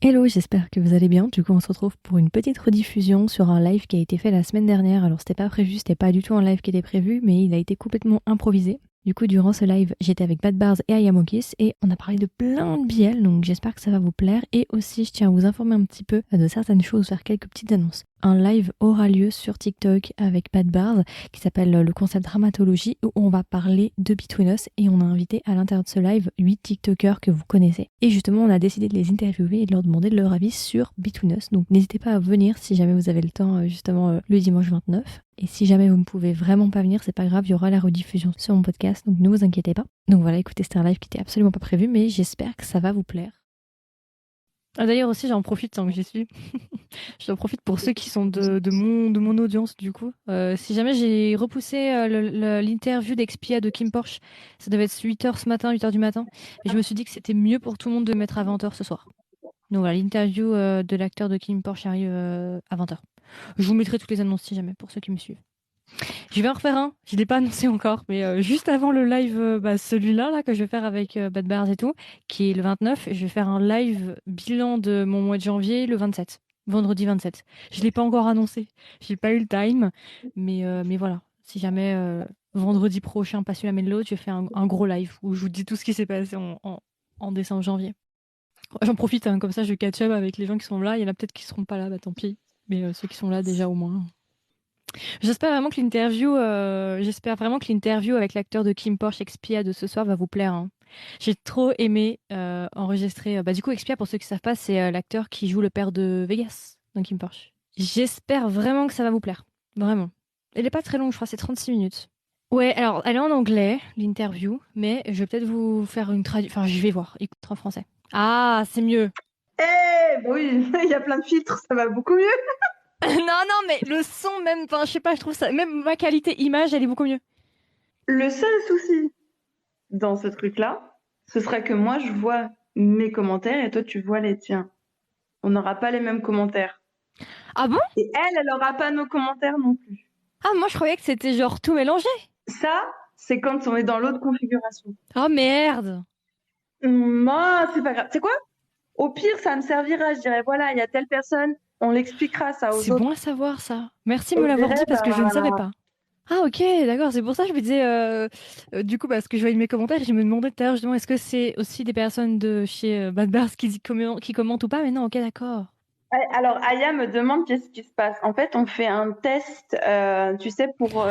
Hello, j'espère que vous allez bien. Du coup, on se retrouve pour une petite rediffusion sur un live qui a été fait la semaine dernière. Alors, c'était pas prévu, c'était pas du tout un live qui était prévu, mais il a été complètement improvisé. Du coup, durant ce live, j'étais avec Bad Bars et Ayamokis et on a parlé de plein de BL, donc j'espère que ça va vous plaire. Et aussi, je tiens à vous informer un petit peu de certaines choses, faire quelques petites annonces. Un live aura lieu sur TikTok avec Bad Bars qui s'appelle le concept dramatologie où on va parler de Between Us et on a invité à l'intérieur de ce live 8 TikTokers que vous connaissez. Et justement, on a décidé de les interviewer et de leur demander de leur avis sur Between Us. Donc n'hésitez pas à venir si jamais vous avez le temps justement le dimanche 29. Et si jamais vous ne pouvez vraiment pas venir, c'est pas grave, il y aura la rediffusion sur mon podcast, donc ne vous inquiétez pas. Donc voilà, écoutez, c'était un live qui était absolument pas prévu, mais j'espère que ça va vous plaire. Ah, d'ailleurs aussi, j'en profite tant que j'y suis. J'en profite pour ceux qui sont de mon audience, du coup. Si jamais j'ai repoussé l'interview d'Expia de Kim Porsche, ça devait être 8h ce matin, 8h du matin. Et je me suis dit que c'était mieux pour tout le monde de mettre à 20h ce soir. Donc voilà, l'interview de l'acteur de Kim Porsche arrive à 20h. Je vous mettrai toutes les annonces si jamais, pour ceux qui me suivent. Je vais en refaire un, je ne l'ai pas annoncé encore, mais juste avant le live, celui-là là, que je vais faire avec Bad Bears et tout, qui est le 29, je vais faire un live bilan de mon mois de janvier le 27, vendredi 27. Je ne l'ai pas encore annoncé, j'ai pas eu le time, mais voilà, si jamais vendredi prochain, pas celui-là mais l'autre, je fais un gros live où je vous dis tout ce qui s'est passé en décembre, janvier. J'en profite, hein, comme ça je catch up avec les gens qui sont là, il y en a peut-être qui seront pas là, bah tant pis, mais ceux qui sont là déjà au moins. J'espère vraiment que l'interview avec l'acteur de Kim Porsche Expia de ce soir va vous plaire, hein. J'ai trop aimé enregistrer. Du coup, Expia, pour ceux qui ne savent pas, c'est l'acteur qui joue le père de Vegas dans Kim Porsche. J'espère vraiment que ça va vous plaire. Vraiment. Elle est pas très longue, je crois, c'est 36 minutes. Ouais, alors, elle est en anglais, l'interview, mais je vais peut-être vous faire une traduction. Enfin, je vais voir, écoute en français. Ah, c'est mieux. Bah oui, il y a plein de filtres, ça va beaucoup mieux. Non, non, mais le son même, enfin, je sais pas, je trouve ça, même ma qualité image, elle est beaucoup mieux. Le seul souci dans ce truc-là, ce serait que moi, je vois mes commentaires et toi, tu vois les tiens. On n'aura pas les mêmes commentaires. Ah bon? Et elle aura pas nos commentaires non plus. Ah, moi je croyais que c'était genre tout mélangé. Ça, c'est quand on est dans l'autre configuration. Oh merde. Moi, c'est pas grave. C'est quoi? Au pire, ça me servira. Je dirais, voilà, il y a telle personne, on l'expliquera ça aux C'est autres. bon à savoir ça. Merci de Et me je l'avoir dirais, dit parce que je ne savais pas. Ah ok, d'accord, c'est pour ça que je me disais, du coup, parce que je voyais mes commentaires, je me demandais tout à l'heure justement, est-ce que c'est aussi des personnes de chez Bad Bars qui commentent ou pas? Mais non, ok, d'accord. alors, Aya me demande qu'est-ce qui se passe. En fait, on fait un test, tu sais, pour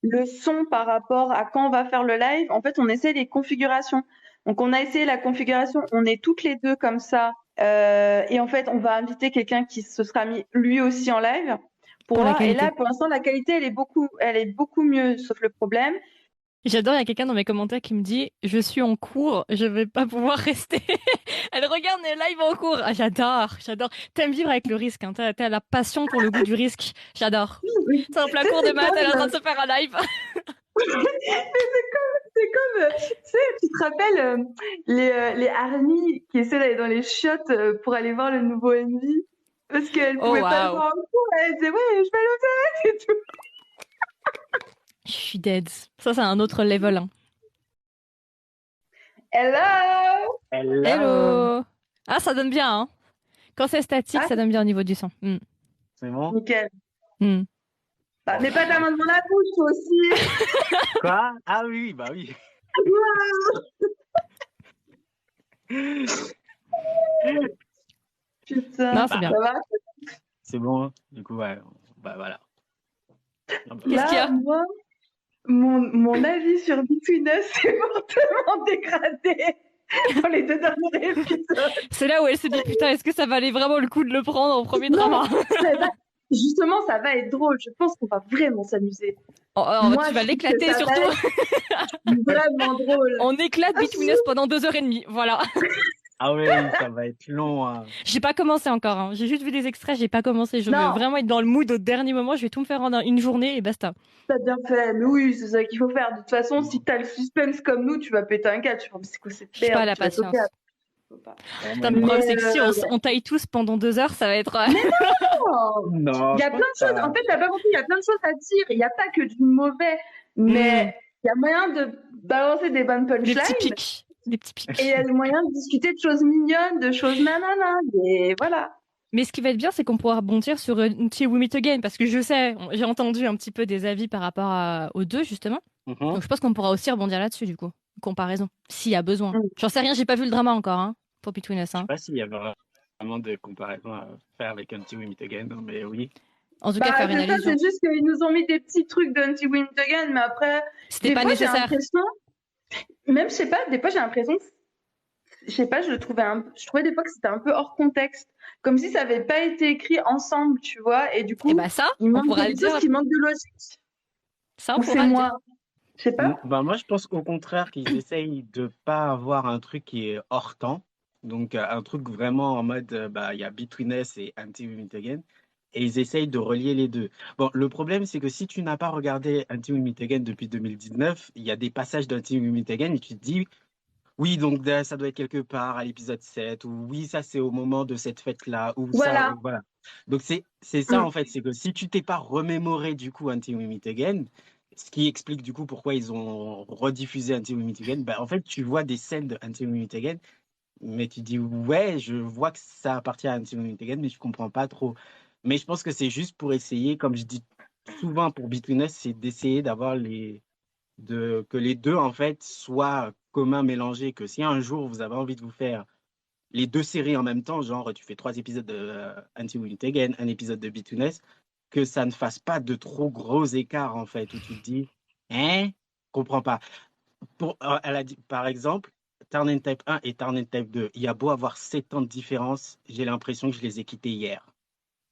le son par rapport à quand on va faire le live. En fait, on essaie les configurations. Donc, on a essayé la configuration. On est toutes les deux comme ça. Et en fait, on va inviter quelqu'un qui se sera mis lui aussi en live pour Pour la voir. Et là, qualité. pour l'instant, la qualité, elle est beaucoup mieux. Sauf le problème, J'adore, il y a quelqu'un dans mes commentaires qui me dit, je suis en cours, je vais pas pouvoir rester. Elle regarde mes lives en cours. Ah, j'adore, j'adore. T'aimes vivre avec le risque, hein. T'as la passion pour le goût du risque. J'adore. tu C'est en plein sais, cours de maths, elle est en train de se faire un live. tu sais, tu te rappelles les ARMY qui essaient d'aller dans les chiottes pour aller voir le nouveau Envy parce qu'elle Oh pouvait pas le waouh. voir en cours. Elle disait ouais, je vais aller aux toilettes et tout. Je suis dead. Ça, c'est un autre level, hein. Hello! Hello! Hello! Ah, ça donne bien, hein. Quand c'est statique, Ah, ça donne bien au niveau du son. Hmm. C'est bon? nickel. Hmm. Bah, mets pas ta main dans la bouche, toi aussi. Quoi? Ah oui, bah oui. Putain, Non, c'est Bah, ça bien. va? c'est bon. Du coup, ouais. Bah voilà. Ah, bah, Qu'est-ce voilà. qu'il y Là, a? moi, mon avis sur Between Us est fortement dégradé dans les deux derniers épisodes. C'est là où elle se dit, putain, est-ce que ça valait vraiment le coup de le prendre en premier Non, drama? ça va- justement, ça va être drôle. Je pense qu'on va vraiment s'amuser. Oh, oh, Moi, tu je vas trouve que l'éclater ça va surtout. être vraiment drôle. On éclate Ah, Between Us pendant 2h30. Voilà. Ah oui, ça va être long, hein. J'ai pas commencé encore, hein. J'ai juste vu des extraits, j'ai pas commencé. Je veux non, vraiment être dans le mood au dernier moment. Je vais tout me faire en une journée et basta. t'as bien fait. Mais oui, c'est ça qu'il faut faire. De toute façon, si t'as le suspense comme nous, tu vas péter un câble. Tu vas dire, mais c'est quoi cette J'ai pas merde? la Tu vas sauter à... patience. Faut pas. Oh, Putain, mais le problème, non. c'est que si Ouais. on taille tous pendant 2 heures, ça va être. Mais non! Il Non, y je a plein pense de que choses. En fait, t'as pas compris, il y a plein de choses à dire. Il n'y a pas que du mauvais. Hmm. Mais il y a moyen de balancer des bonnes Des petits punchlines pics. Des petits pics. Et il y a le moyen de discuter de choses mignonnes, de choses nanana. Et voilà. Mais ce qui va être bien, c'est qu'on pourra rebondir sur Until We Meet Again, parce que je sais, j'ai entendu un petit peu des avis par rapport aux deux, justement. Donc je pense qu'on pourra aussi rebondir là-dessus, du coup. Comparaison, s'il y a besoin. Mm. J'en sais rien, j'ai pas vu le drama encore, hein, pour Between Us. Je sais Hein. pas s'il y a vraiment de comparaison à faire avec Until We Meet Again, mais oui. En tout cas, Bah, faire une c'est ça, allusion. c'est juste qu'ils nous ont mis des petits trucs d'Until We Meet Again, mais après, C'était des pas fois, j'ai nécessaire. l'impression, même, je sais pas, des fois, j'ai l'impression, je sais pas, je trouvais des fois que c'était un peu hors contexte. Comme si ça avait pas été écrit ensemble, tu vois, et du Et coup, bah ça, il on manque pourra le des choses dire. qui manquent de logique. Ça, on Ou c'est pourra le dire. moi. Je sais pas. Bah, moi, je pense au contraire qu'ils essayent de pas avoir un truc qui est hors temps. Donc, un truc vraiment en mode, bah, il y a Between Us et Until We Meet Again. Et ils essayent de relier les deux. Bon, le problème, c'est que si tu n'as pas regardé Until We Meet Again depuis 2019, il y a des passages d'Until We Meet Again et tu te dis, oui, donc ça doit être quelque part à l'épisode 7, ou oui, ça c'est au moment de cette fête-là, ou ça, Voilà. ou voilà. Donc c'est ça Mm. en fait, c'est que si tu t'es pas remémoré du coup Until We Meet Again, ce qui explique du coup pourquoi ils ont rediffusé Until We Meet Again, bah, en fait tu vois des scènes de Until We Meet Again, mais tu dis ouais, je vois que ça appartient à Until We Meet Again, mais je comprends pas trop. Mais je pense que c'est juste pour essayer, comme je dis souvent pour Between Us, c'est d'essayer d'avoir que les deux, en fait, soient communs, mélangés, que si un jour vous avez envie de vous faire les deux séries en même temps, genre tu fais 3 épisodes de Until We Meet Again, un épisode de Between Us, que ça ne fasse pas de trop gros écarts, en fait, où tu te dis, hein, comprends pas. Elle a dit, par exemple, Turn Type 1 et Turn Type 2, il y a beau avoir 7 ans de différence, j'ai l'impression que je les ai quittés hier.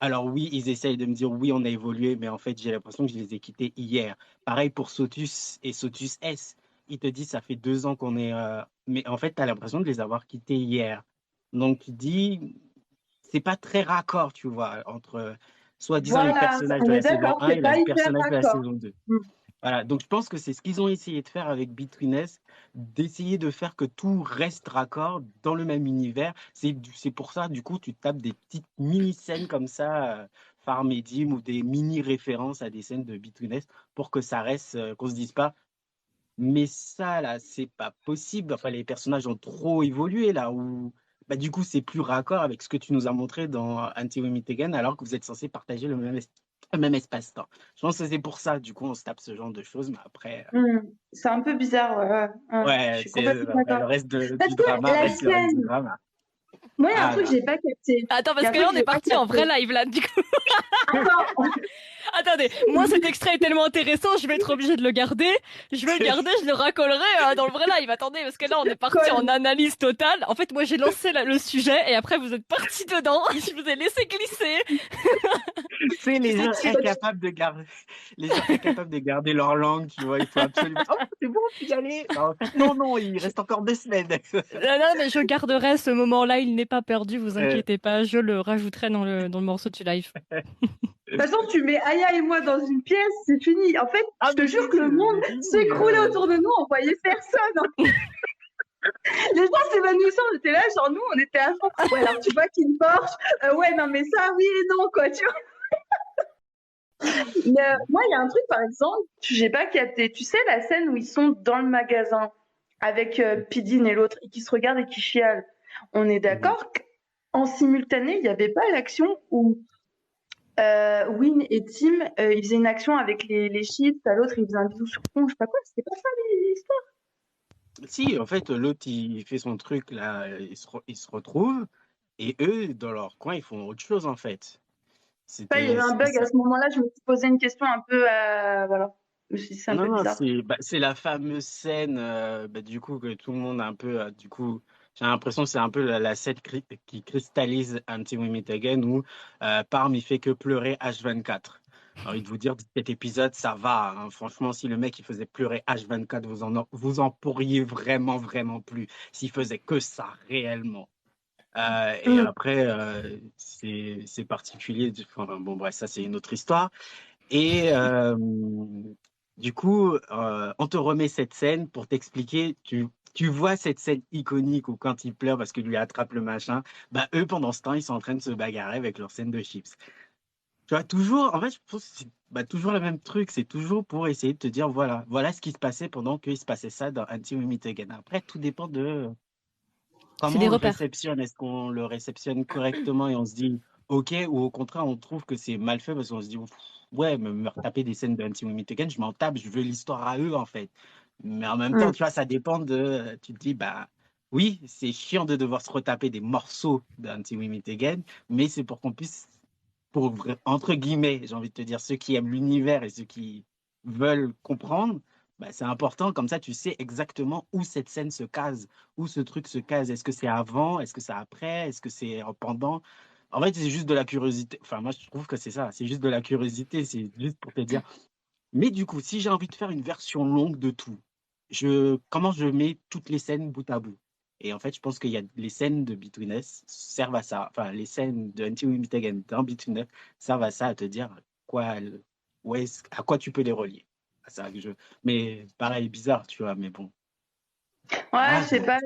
Alors oui, ils essayent de me dire oui, on a évolué, mais en fait, j'ai l'impression que je les ai quittés hier. Pareil pour Sotus et Sotus S. Ils te disent ça fait 2 ans qu'on est... Mais en fait, tu as l'impression de les avoir quittés hier. Donc tu dis, c'est pas très raccord, tu vois, entre soi-disant les Voilà. personnages de On est la saison d'accord, 1 c'est et pas les hyper personnages de la d'accord. saison 2. Mm. Voilà, donc je pense que c'est ce qu'ils ont essayé de faire avec Between Us, d'essayer de faire que tout reste raccord dans le même univers. C'est pour ça, du coup, tu tapes des petites mini-scènes comme ça, Far Medium, ou des mini-références à des scènes de Between Us pour que ça reste, qu'on se dise pas, mais ça, là, c'est pas possible. Enfin, les personnages ont trop évolué, là, où, bah, du coup, c'est plus raccord avec ce que tu nous as montré dans Until We Meet Again, alors que vous êtes censés partager le même espace-temps. Je pense que c'est pour ça, du coup, on se tape ce genre de choses, mais après, Mm. C'est un peu bizarre, ouais, ouais, ouais. Je ouais, suis c'est complètement d'accord. le reste Parce du que drama la reste le reste du scène, drama. moi, il y a un Ah truc que là. j'ai pas capté. Attends, Il y parce a un que truc là, que on est j'ai pas parti en vrai capté. live, là, du coup. Attends, Attendez, moi cet extrait est tellement intéressant, je vais être obligée de le garder. Je vais le garder, je le racollerai dans le vrai live. Attendez, parce que là on est parti en colle. analyse totale. En fait, moi j'ai lancé le sujet et après vous êtes parti dedans. Je vous ai laissé glisser. C'est les gens C'était incapables de garder, les gens incapables de garder leur langue, tu vois, il faut absolument. Oh, c'est bon, on peut y aller. Bah, en fait, non, non, il reste encore 2 semaines. non, non, mais je garderai ce moment-là, il n'est pas perdu, vous Euh, inquiétez pas, je le rajouterai dans le morceau du live. De toute façon, tu mets Aya et moi dans une pièce, c'est fini. En fait, Ah, je te mais jure que le monde c'est fini. s'écroulait autour de nous, on voyait personne. Les gens s'évanouissaient, on était là, genre nous, on était à fond. Ouais, alors tu vois qu'il Porsche, ouais, non, mais ça, oui et non, quoi, tu vois. Mais, moi, il y a un truc, par exemple, j'ai pas capté. Tu sais, la scène où ils sont dans le magasin avec Pidine et l'autre, et qui se regardent et qui chialent. On est Mhm. d'accord qu'en simultané, il n'y avait pas l'action où Win et Tim, ils faisaient une action avec les chips, à l'autre, il faisait un bisou sur le front, je sais pas quoi, c'était pas ça l'histoire. Si, en fait, l'autre, il fait son truc, là, il se retrouve, et eux, dans leur coin, ils font autre chose, en fait. Enfin, il y avait un C'était bug à ça. ce moment-là, je me suis posé une question un peu, voilà. Je me suis dit, c'est un Non, peu non, bizarre. c'est la fameuse scène, bah, du coup, que tout le monde a un peu, du coup, j'ai l'impression que c'est un peu la scène qui cristallise Until We Meet Again, où Parm, il fait que pleurer H24. J'ai envie de vous dire, cet épisode, ça va, hein. Franchement, si le mec, il faisait pleurer H24, vous en pourriez vraiment, vraiment plus, s'il faisait que ça, réellement. Et Mm. après, c'est particulier. Enfin, bon, bref, ça, c'est une autre histoire. Et du coup, on te remet cette scène pour t'expliquer. Tu vois cette scène iconique où quand il pleure parce qu'il lui attrape le machin, bah eux, pendant ce temps, ils sont en train de se bagarrer avec leur scène de chips. Tu vois, toujours, en fait, je pense que c'est bah, toujours le même truc. C'est toujours pour essayer de te dire, voilà ce qui se passait pendant qu'il se passait ça dans Until We Meet Again. Après, tout dépend de C'est comment des on le repères. réceptionne. Est-ce qu'on le réceptionne correctement et on se dit, OK, ou au contraire, on trouve que c'est mal fait parce qu'on se dit, ouais, me retaper des scènes de Until We Meet Again, je m'en tape, je veux l'histoire à eux, en fait. Mais en même temps, Mm. tu vois, ça dépend de. Tu te dis, bah. Oui, c'est chiant de devoir se retaper des morceaux d'Until We Meet Again, mais c'est pour qu'on puisse entre guillemets, j'ai envie de te dire, ceux qui aiment l'univers et ceux qui veulent comprendre, bah, c'est important. Comme ça, tu sais exactement où cette scène se case, où ce truc se case. Est-ce que c'est avant? Est-ce que c'est après? Est-ce que c'est pendant? En fait, c'est juste de la curiosité. Enfin, moi, je trouve que c'est ça. C'est juste de la curiosité. C'est juste pour te dire. Mais du coup, si j'ai envie de faire une version longue de tout, comment je mets toutes les scènes bout à bout? Et en fait, je pense qu'il y a les scènes de Between Us servent à ça. Enfin, les scènes de Until We Meet Again dans Between Us servent à ça, à te dire quoi, à quoi tu peux les relier. À ça que je... Mais pareil, bizarre, tu vois, mais bon. Ouais, Ah, je sais pas.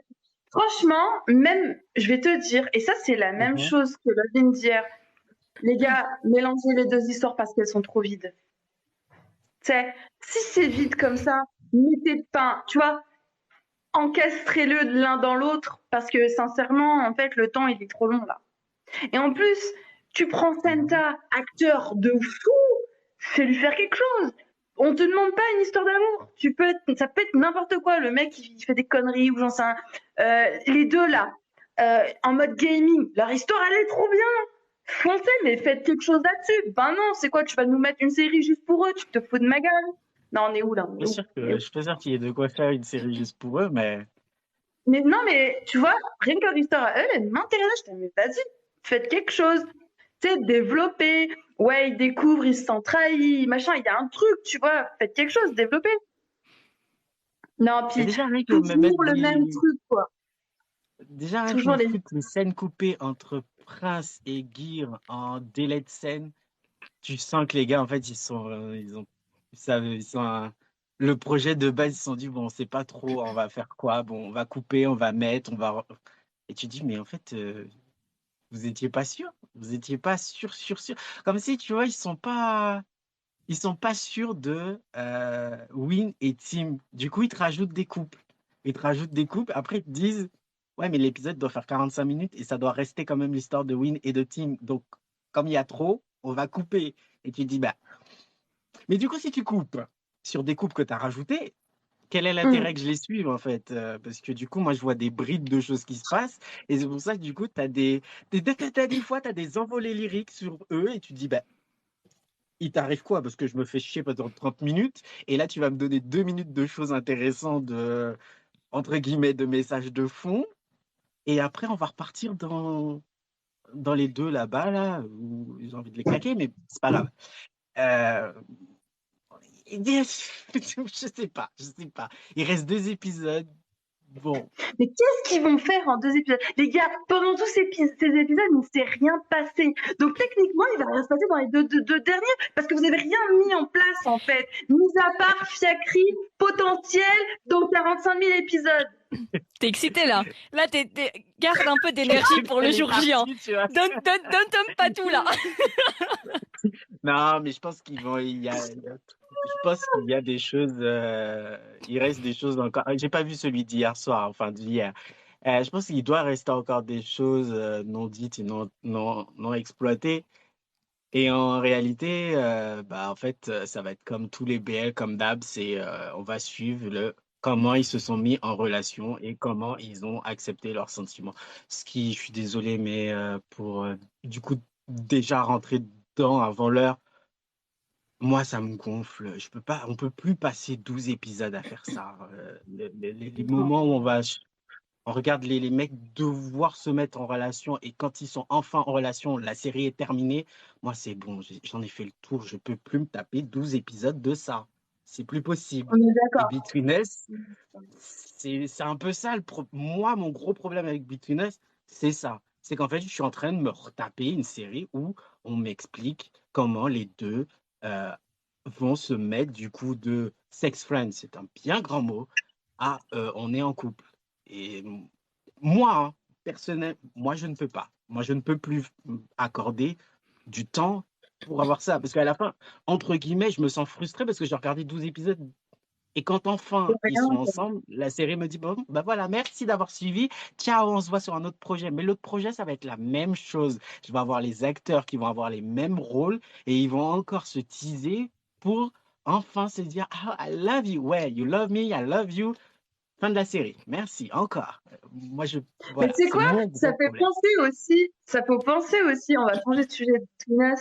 Franchement, même, je vais te dire, et ça, c'est la même mhm. chose que Love in the Air. Les gars, mélangez les deux histoires parce qu'elles sont trop vides. Tu sais, si c'est vide comme ça, mettez pas, tu vois, encastrez-le de l'un dans l'autre parce que sincèrement, en fait, le temps, il est trop long là. Et en plus, tu prends Mhm. Senta, acteur de fou, fais lui faire quelque chose. On te demande pas une histoire d'amour. Ça peut être n'importe quoi. Le mec, il fait des conneries ou j'en sais rien. Les deux là, en mode gaming, leur histoire, elle est trop bien. Foncez, mais faites quelque chose là-dessus. Ben non, c'est quoi? Tu vas nous mettre une série juste pour eux? Tu te fous de ma gueule? Non, on est où là? On est où? On est Je où? suis pas sûr qu'il y ait de quoi faire une série juste pour eux, mais Mais non, mais tu vois, rien que leur histoire à eux, elle m'intéresse. Je dis, mais vas-y, faites quelque chose. Tu sais, développer. Ouais, ils découvrent, ils se sentent trahis, machin. Il y a un truc, tu vois. Faites quelque chose, développez. Non, mais puis déjà rien que me mettre toujours le même truc, quoi. Déjà, rien que Toujours me les. foutre les scènes coupées entre Prince et Gear en délai de scène, tu sens que les gars, en fait, ils savent, le projet de base, ils se sont dit, bon, on sait pas trop, on va faire quoi, bon, on va couper, on va mettre, et tu dis, mais en fait, vous étiez pas sûr, vous étiez pas sûr. Comme si, tu vois, ils sont pas sûrs de Win et Team. Du coup, ils te rajoutent des couples. Ils te rajoutent des couples. Après, ils te disent, ouais, mais l'épisode doit faire 45 minutes et ça doit rester quand même l'histoire de Win et de Team. Donc, comme il y a trop, on va couper. Et tu te dis, bah. Mais du coup, si tu coupes sur des coupes que tu as rajoutées, quel est l'intérêt Hum. que je les suive, en fait? Parce que du coup, moi, je vois des bribes de choses qui se passent. Et c'est pour ça que du coup, des fois, tu as des envolées lyriques sur eux et tu te dis, bah, il t'arrive quoi? Parce que je me fais chier pendant 30 minutes et là, tu vas me donner 2 minutes de choses intéressantes, entre guillemets, de messages de fond. Et après, on va repartir dans les deux là-bas, là, où j'ai envie de les claquer, mais c'est pas grave. Euh, je sais pas, je sais pas. Il reste 2 épisodes. Bon, Mais qu'est-ce qu'ils vont faire en 2 épisodes? Les gars, pendant tous ces épisodes, il ne s'est rien passé. Donc techniquement, il va rien se passer dans les deux derniers parce que vous n'avez rien mis en place en fait. Mis à part Fiacri potentiel dans 45 000 épisodes. T'es excité là. Là, garde un peu d'énergie pour le elle est jour J, hein. partie, tu vois. Donne pas tout là. Non, mais je pense je pense qu'il y a des choses, il reste des choses encore. J'ai pas vu celui d'hier soir, enfin d'hier. Je pense qu'il doit rester encore des choses non dites et non exploitées. Et en réalité, bah en fait, ça va être comme tous les BL, comme d'hab, on va suivre comment ils se sont mis en relation et comment ils ont accepté leurs sentiments. Ce qui, je suis désolé, mais pour du coup déjà rentrer dedans avant l'heure. Moi, ça me gonfle. Je peux pas, on peut plus passer 12 épisodes à faire ça. Les moments où on regarde les mecs devoir se mettre en relation et quand ils sont enfin en relation, la série est terminée. Moi, c'est bon, j'en ai fait le tour. Je peux plus me taper 12 épisodes de ça. C'est plus possible. On est Et d'accord. Between Us, c'est un peu ça. Moi, mon gros problème avec Between Us, c'est ça. C'est qu'en fait, je suis en train de me retaper une série où on m'explique comment les deux euh, vont se mettre du coup de sex friends, c'est un bien grand mot, à on est en couple. Et moi, hein, personnel, moi, je ne peux pas. Moi, je ne peux plus accorder du temps. pour avoir ça. Parce qu'à la fin, entre guillemets, je me sens frustré parce que j'ai regardé 12 épisodes. Et quand enfin C'est ils rien. sont ensemble, la série me dit, bon, bah voilà, merci d'avoir suivi. Ciao, on se voit sur un autre projet. Mais l'autre projet, ça va être la même chose. Je vais avoir les acteurs qui vont avoir les mêmes rôles et ils vont encore se teaser pour enfin se dire, ah, I love you. Ouais, you love me, I love you. Fin de la série. Merci, encore. Moi, Mais voilà, tu sais c'est quoi? mon gros problème. Ça fait penser aussi, on va changer de sujet de Twiness.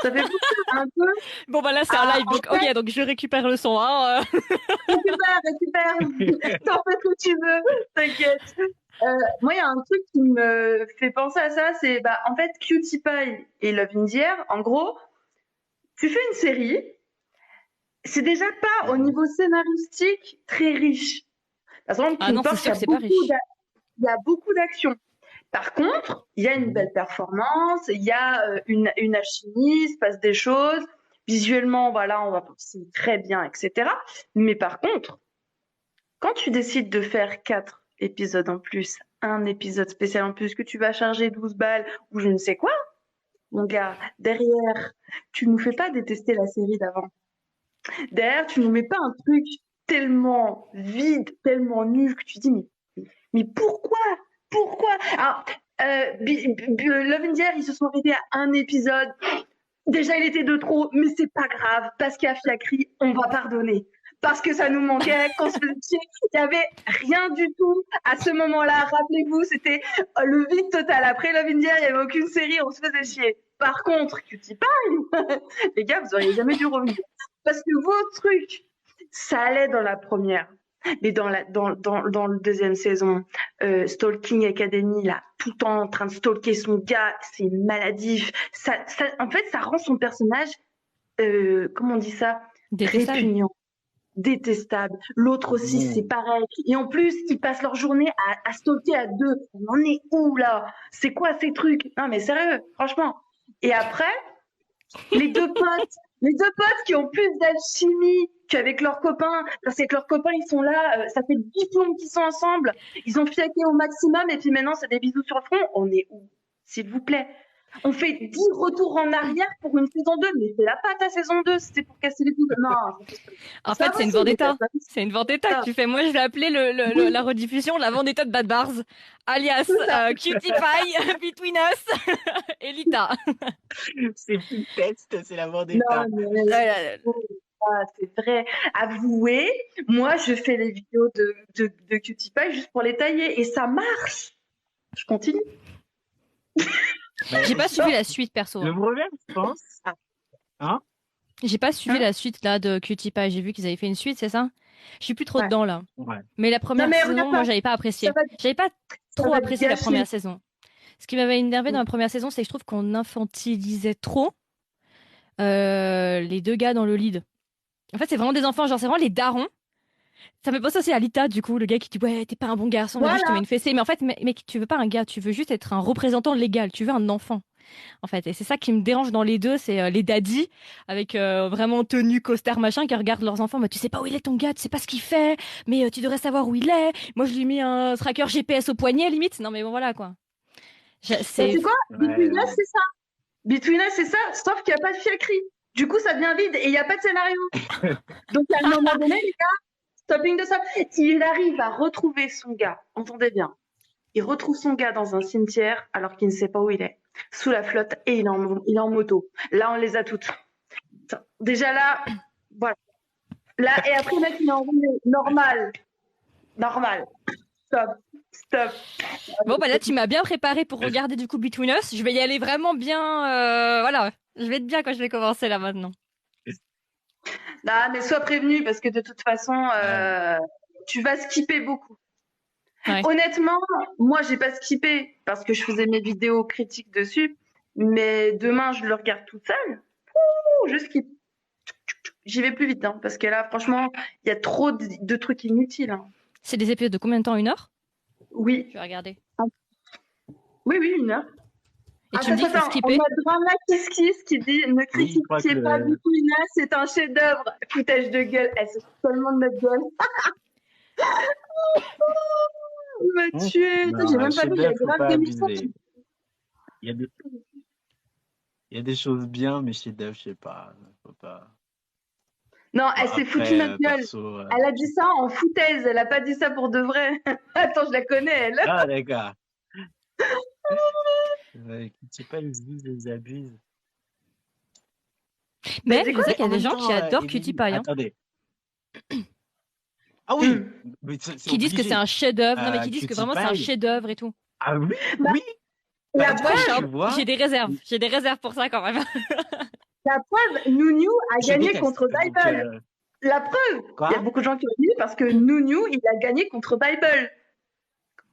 Ça fait penser un peu Bon, bah là, c'est un à, live, en donc fait, ok, donc je récupère le son. Hein, récupère, t'en fais ce que tu veux, t'inquiète. Moi, il y a un truc qui me fait penser à ça, c'est, bah, en fait, Cutie Pie et Love in the Air, en gros, tu fais une série, c'est déjà pas au niveau scénaristique très riche. Par exemple, Ah King non, c'est Force, sûr que c'est pas riche. il y a beaucoup d'actions. Par contre, il y a une belle performance, il y a une alchimie, il se passe des choses. Visuellement, voilà, on va penser très bien, etc. Mais par contre, quand tu décides de faire 4 épisodes en plus, un épisode spécial en plus, que tu vas charger 12 balles ou je ne sais quoi, mon gars, derrière, tu nous fais pas détester la série d'avant. Derrière, tu nous mets pas un truc tellement vide, tellement nul que tu dis mais pourquoi? Pourquoi? Alors, Love in the Air, ils se sont arrêtés à un épisode. Déjà, il était de trop, mais c'est pas grave, parce qu'à Fiacri, on va pardonner. Parce que ça nous manquait, qu'on se faisait chier. Il y avait rien du tout à ce moment-là. Rappelez-vous, c'était le vide total. Après Love in the Air, il n'y avait aucune série, on se faisait chier. Par contre, Cutie Pie, les gars, vous auriez jamais dû revenir. Parce que vos trucs, ça allait dans la première. Mais dans le deuxième saison, Stalking Academy, là, tout le temps en train de stalker son gars, c'est maladif. En fait, ça rend son personnage, comment on dit ça? Détestable. Répugnant, détestable. L'autre aussi, c'est pareil. Et en plus, ils passent leur journée à stalker à deux. On en est où, là? C'est quoi ces trucs? Non, mais sérieux, franchement. Et après, les deux potes qui ont plus d'alchimie qu'avec leurs copains, parce que leurs copains, ils sont là, ça fait 10 plombs qu'ils sont ensemble, ils ont fiaqué au maximum, et puis maintenant, c'est des bisous sur le front. On est où? S'il vous plaît. On fait 10 retours en arrière pour une saison 2, mais c'est la patte à saison 2, c'était pour casser les couilles. Non, En fait, c'est une vendetta. C'est une vendetta que tu fais. Moi, je vais appeler la rediffusion la vendetta de Bad Bars, alias Cutie Pie, Between Us et Lita. C'est plus le test, c'est la vendetta. Non, mais c'est vrai. Avouez, moi, je fais les vidéos de Cutie Pie juste pour les tailler, et ça marche. Je continue. J'ai pas suivi la suite, perso. Le problème, je pense. Hein? J'ai pas suivi la suite là de Cutie Pie. J'ai vu qu'ils avaient fait une suite, c'est ça? Je suis plus trop dedans là. Ouais. Mais la première mais saison, regarde moi, pas. j'avais pas apprécié. J'avais pas trop apprécié la première saison. Ce qui m'avait énervé dans la première saison, c'est que je trouve qu'on infantilisait trop les deux gars dans le lead. En fait, c'est vraiment des enfants, genre c'est vraiment les darons. Ça me pense aussi à Lita, du coup, le gars qui dit ouais, t'es pas un bon garçon, vas-y, je te mets une fessée. Mais en fait, mec, tu veux pas un gars, tu veux juste être un représentant légal, tu veux un enfant. En fait, et c'est ça qui me dérange dans les deux, c'est les daddies avec vraiment tenue, costard, machin, qui regardent leurs enfants. Mais tu sais pas où il est ton gars, tu sais pas ce qu'il fait, mais tu devrais savoir où il est. Moi, je lui ai mis un tracker GPS au poignet, limite. Non, mais bon, voilà quoi. C'est quoi? Between Us, c'est ça. Between Us, c'est ça, sauf qu'il n'y a pas de fiacri. Du coup, ça devient vide et il n'y a pas de scénario. Donc, à un moment donné, les gars, stopping de ça. Il arrive à retrouver son gars, entendez bien. Il retrouve son gars dans un cimetière alors qu'il ne sait pas où il est, sous la flotte, et il est en moto. Là, on les a toutes. Déjà là, voilà. Là, et après, le mec, il est en roulé. Normal. Stop. Bon, bah là, tu m'as bien préparé pour regarder du coup Between Us. Je vais y aller vraiment bien. Voilà. Je vais être bien quand je vais commencer là maintenant. Non, mais sois prévenu parce que de toute façon, tu vas skipper beaucoup. Ouais. Honnêtement, moi, j'ai pas skippé parce que je faisais mes vidéos critiques dessus. Mais demain, je le regarde toute seule. Je skip. J'y vais plus vite, hein, parce que là, franchement, il y a trop de trucs inutiles. Hein. C'est des épisodes de combien de temps? 1 heure? Oui. Je vais regarder. Oui, 1 heure. Et tu me dis qu'il faut skipper? On a Dramakiskis qui dit ne critiquez pas du tout Ina, c'est un chef-d'œuvre. Foutage de gueule, elle se fout tellement de notre gueule. Il m'a tué. J'ai même pas vu, il y a grave d'émissions. Il Il y a des choses bien, mais chez Dove, je sais pas. Faut pas. Non, Bon, elle s'est foutue après, notre gueule. perso. Elle a dit ça en foutaise, elle a pas dit ça pour de vrai. Attends, je la connais, elle. Ah, d'accord. Ouais, je sais pas, ils abusent. Mais c'est je quoi? sais qu'il y En a des même gens qui temps, adorent Cutie Émilie, Pie, hein, attendez. Ah oui, Hmm. mais c'est qui disent que c'est obligé. un chef-d'œuvre. Non, mais qui disent que Cutie vraiment c'est un Pie. chef-d'œuvre et tout. Ah oui, Bah, oui. Bah, la du Moi, coup, preuve, tu vois, j'ai des réserves. J'ai des réserves pour ça quand même. Nounou a je gagné déteste. contre Donc, Bible. La preuve, il y a quoi? beaucoup de gens qui ont dit parce que Nounou, il a gagné contre Bible.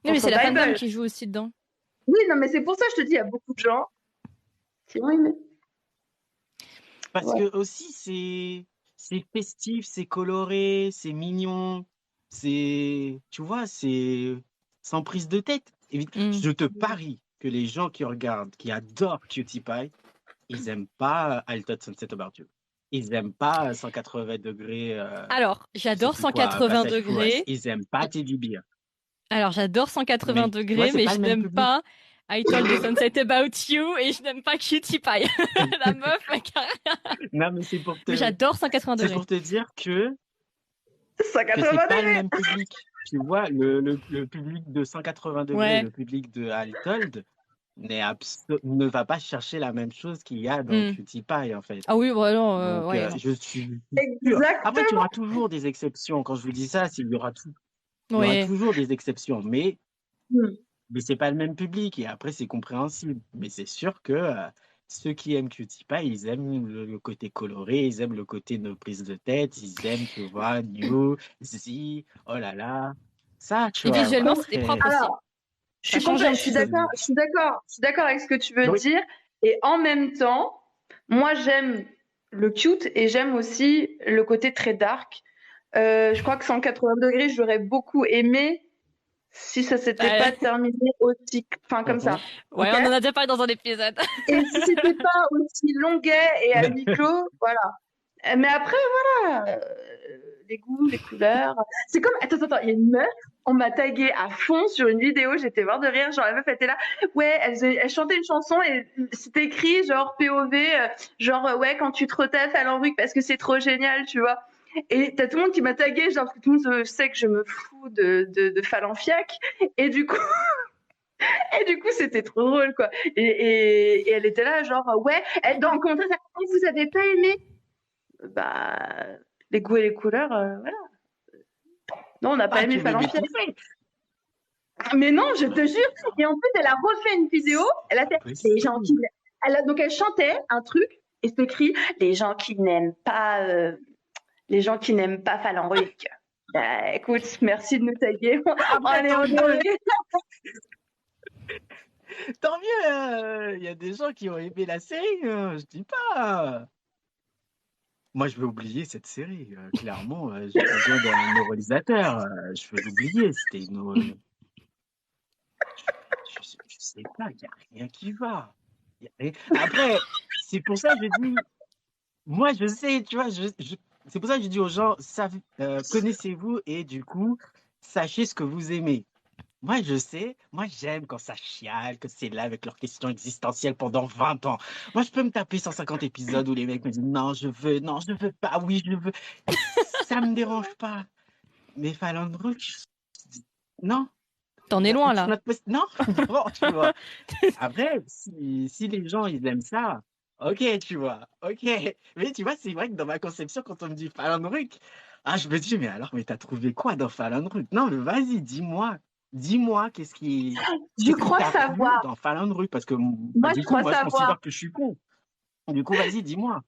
Non, mais Contre c'est la fandom Bible. qui joue aussi dedans. Oui, non, mais c'est pour ça que je te dis, il y a beaucoup de gens qui ont aimé. Parce Ouais. que aussi, c'est festif, c'est coloré, c'est mignon, tu vois, c'est sans prise de tête. Mm. Je te parie que les gens qui regardent, qui adorent Cutie Pie, ils aiment pas I Thought Sunset About You. Ils aiment pas 180 degrés, Alors, je sais j'adore plus quoi, 180 Passage Forest. degrés. Ils aiment pas Teddy Bear. Alors, j'adore 180 Mais tu vois, degrés, c'est mais pas je le même n'aime public. pas I Told the Sunset About You et je n'aime pas Cutie Pie. La meuf, Non, mais mais j'adore 180 c'est degrés. pour te dire que c'est 180 pas le degrés. même public. Tu vois, le public de 180 degrés, Ouais. le public de Altold ne va pas chercher la même chose qu'il y a dans Mm. Cutie Pie, en fait. Ah oui, vraiment, Donc, ouais, non. je suis sûr. Après, tu Exactement. auras toujours des exceptions. Quand je vous dis ça, il y aura Ouais. toujours des exceptions. Mais Hmm. c'est pas le même public. Et après, c'est compréhensible. Mais c'est sûr que ceux qui aiment Cutie Pie, ils aiment le côté coloré, ils aiment le côté no prise de tête, ils aiment, tu vois, New, Zizi, oh là là. Ça, tu Et vois. visuellement, c'était Après, propre aussi. Alors, Ça changeait un petit peu. je suis d'accord avec ce que tu veux oui. dire. Et en même temps, moi, j'aime le cute et j'aime aussi le côté très dark. Je crois que 180 degrés, j'aurais beaucoup aimé si ça s'était Bah, pas terminé aussi, enfin, comme ça. ouais, Ok. on en a déjà parlé dans un épisode. Et si c'était pas aussi longuet et à huis clos, voilà. Mais après, voilà, les goûts, les couleurs. C'est comme, attends, il y a une meuf, on m'a tagué à fond sur une vidéo, j'étais mort de rire, genre la meuf était là, ouais, elle chantait une chanson et c'était écrit genre POV, ouais, quand tu te retapes à l'enruc parce que c'est trop génial, tu vois. Et t'as tout le monde qui m'a tagué, genre, parce que tout le monde sait que je me fous de Falenfiac. Et du coup, c'était trop drôle, quoi. Et elle était là, genre, ouais, dans le commentaire, vous avez pas aimé? Bah, les goûts et les couleurs, voilà. Non, on n'a pas Ah, aimé tu m'aimais Falenfier. tout fait. Mais non, je te jure. Et en fait, elle a refait une vidéo. Elle a fait les gens qui. Donc, elle chantait un truc et c'est écrit les gens qui n'aiment pas, Falenruc. Bah, écoute, merci de nous taguer. Après, On est. tant mieux. Il y a des gens qui ont aimé la série. Je dis pas. Moi, je vais oublier cette série. Clairement, j'ai besoin d'un neuralisateur. Je vais l'oublier. C'était une. Je sais pas, il n'y a rien qui va. Après, c'est pour ça que je dis, moi je sais, tu vois, c'est pour ça que je dis aux gens, connaissez-vous et du coup, sachez ce que vous aimez. Moi je sais, moi j'aime quand ça chiale, que c'est là avec leurs questions existentielles pendant 20 ans. Moi je peux me taper 150 épisodes où les mecs me disent non, je veux pas, oui, je veux. Ça me dérange pas. Mais Fallon Rush, non. T'en es loin, là. Non, non, tu vois. Après, si les gens, ils aiment ça, ok, tu vois, ok. Mais tu vois, c'est vrai que dans ma conception, quand on me dit Fallon Ruck, je me dis, mais alors, mais t'as trouvé quoi dans Fallon Ruck? Non, mais vas-y, dis-moi. Dis-moi, qu'est-ce qui crois t'a plu savoir. dans Fallon Ruck? Parce que Moi, du je coup, crois moi, je savoir. considère que je suis con. Du coup, vas-y, dis-moi.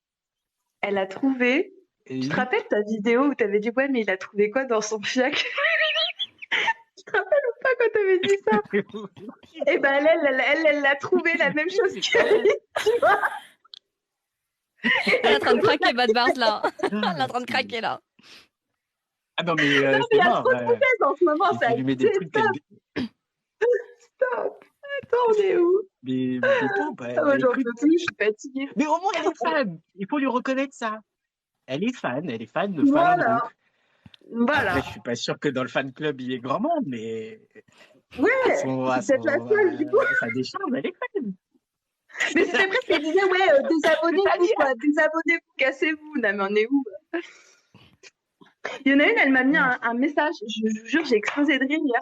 Elle a trouvé. Tu te rappelles ta vidéo où t'avais dit ouais, mais il a trouvé quoi dans son fiac? Tu te rappelles ou pas quand t'avais dit ça? Et ben elle a trouvé la même chose que lui, tu vois. Elle est en train de craquer, Bad Bars, là. Elle est en train de craquer, là. Ah non, mais Il y c'est a mort. trop de foutaises en ce moment, ça. Tu lui mets des trucs. Stop. Attends, on est où? Des pompes. J'en peux plus, je suis fatiguée. Mais au moins, elle est fan. Il faut lui reconnaître ça. Elle est fan de Fallon Voilà. Ruck. Voilà. Après, je suis pas sûr que dans le fan club, il y ait grand monde, mais Ouais, c'est peut-être la seule, du coup. ça décharge, elle est fan. Mais c'était presque, il disait, ouais, désabonnez-vous, quoi, désabonnez-vous, cassez-vous. Non, mais on est où? Il y en a une, elle m'a mis un message, je vous jure, j'ai explosé de rire hier.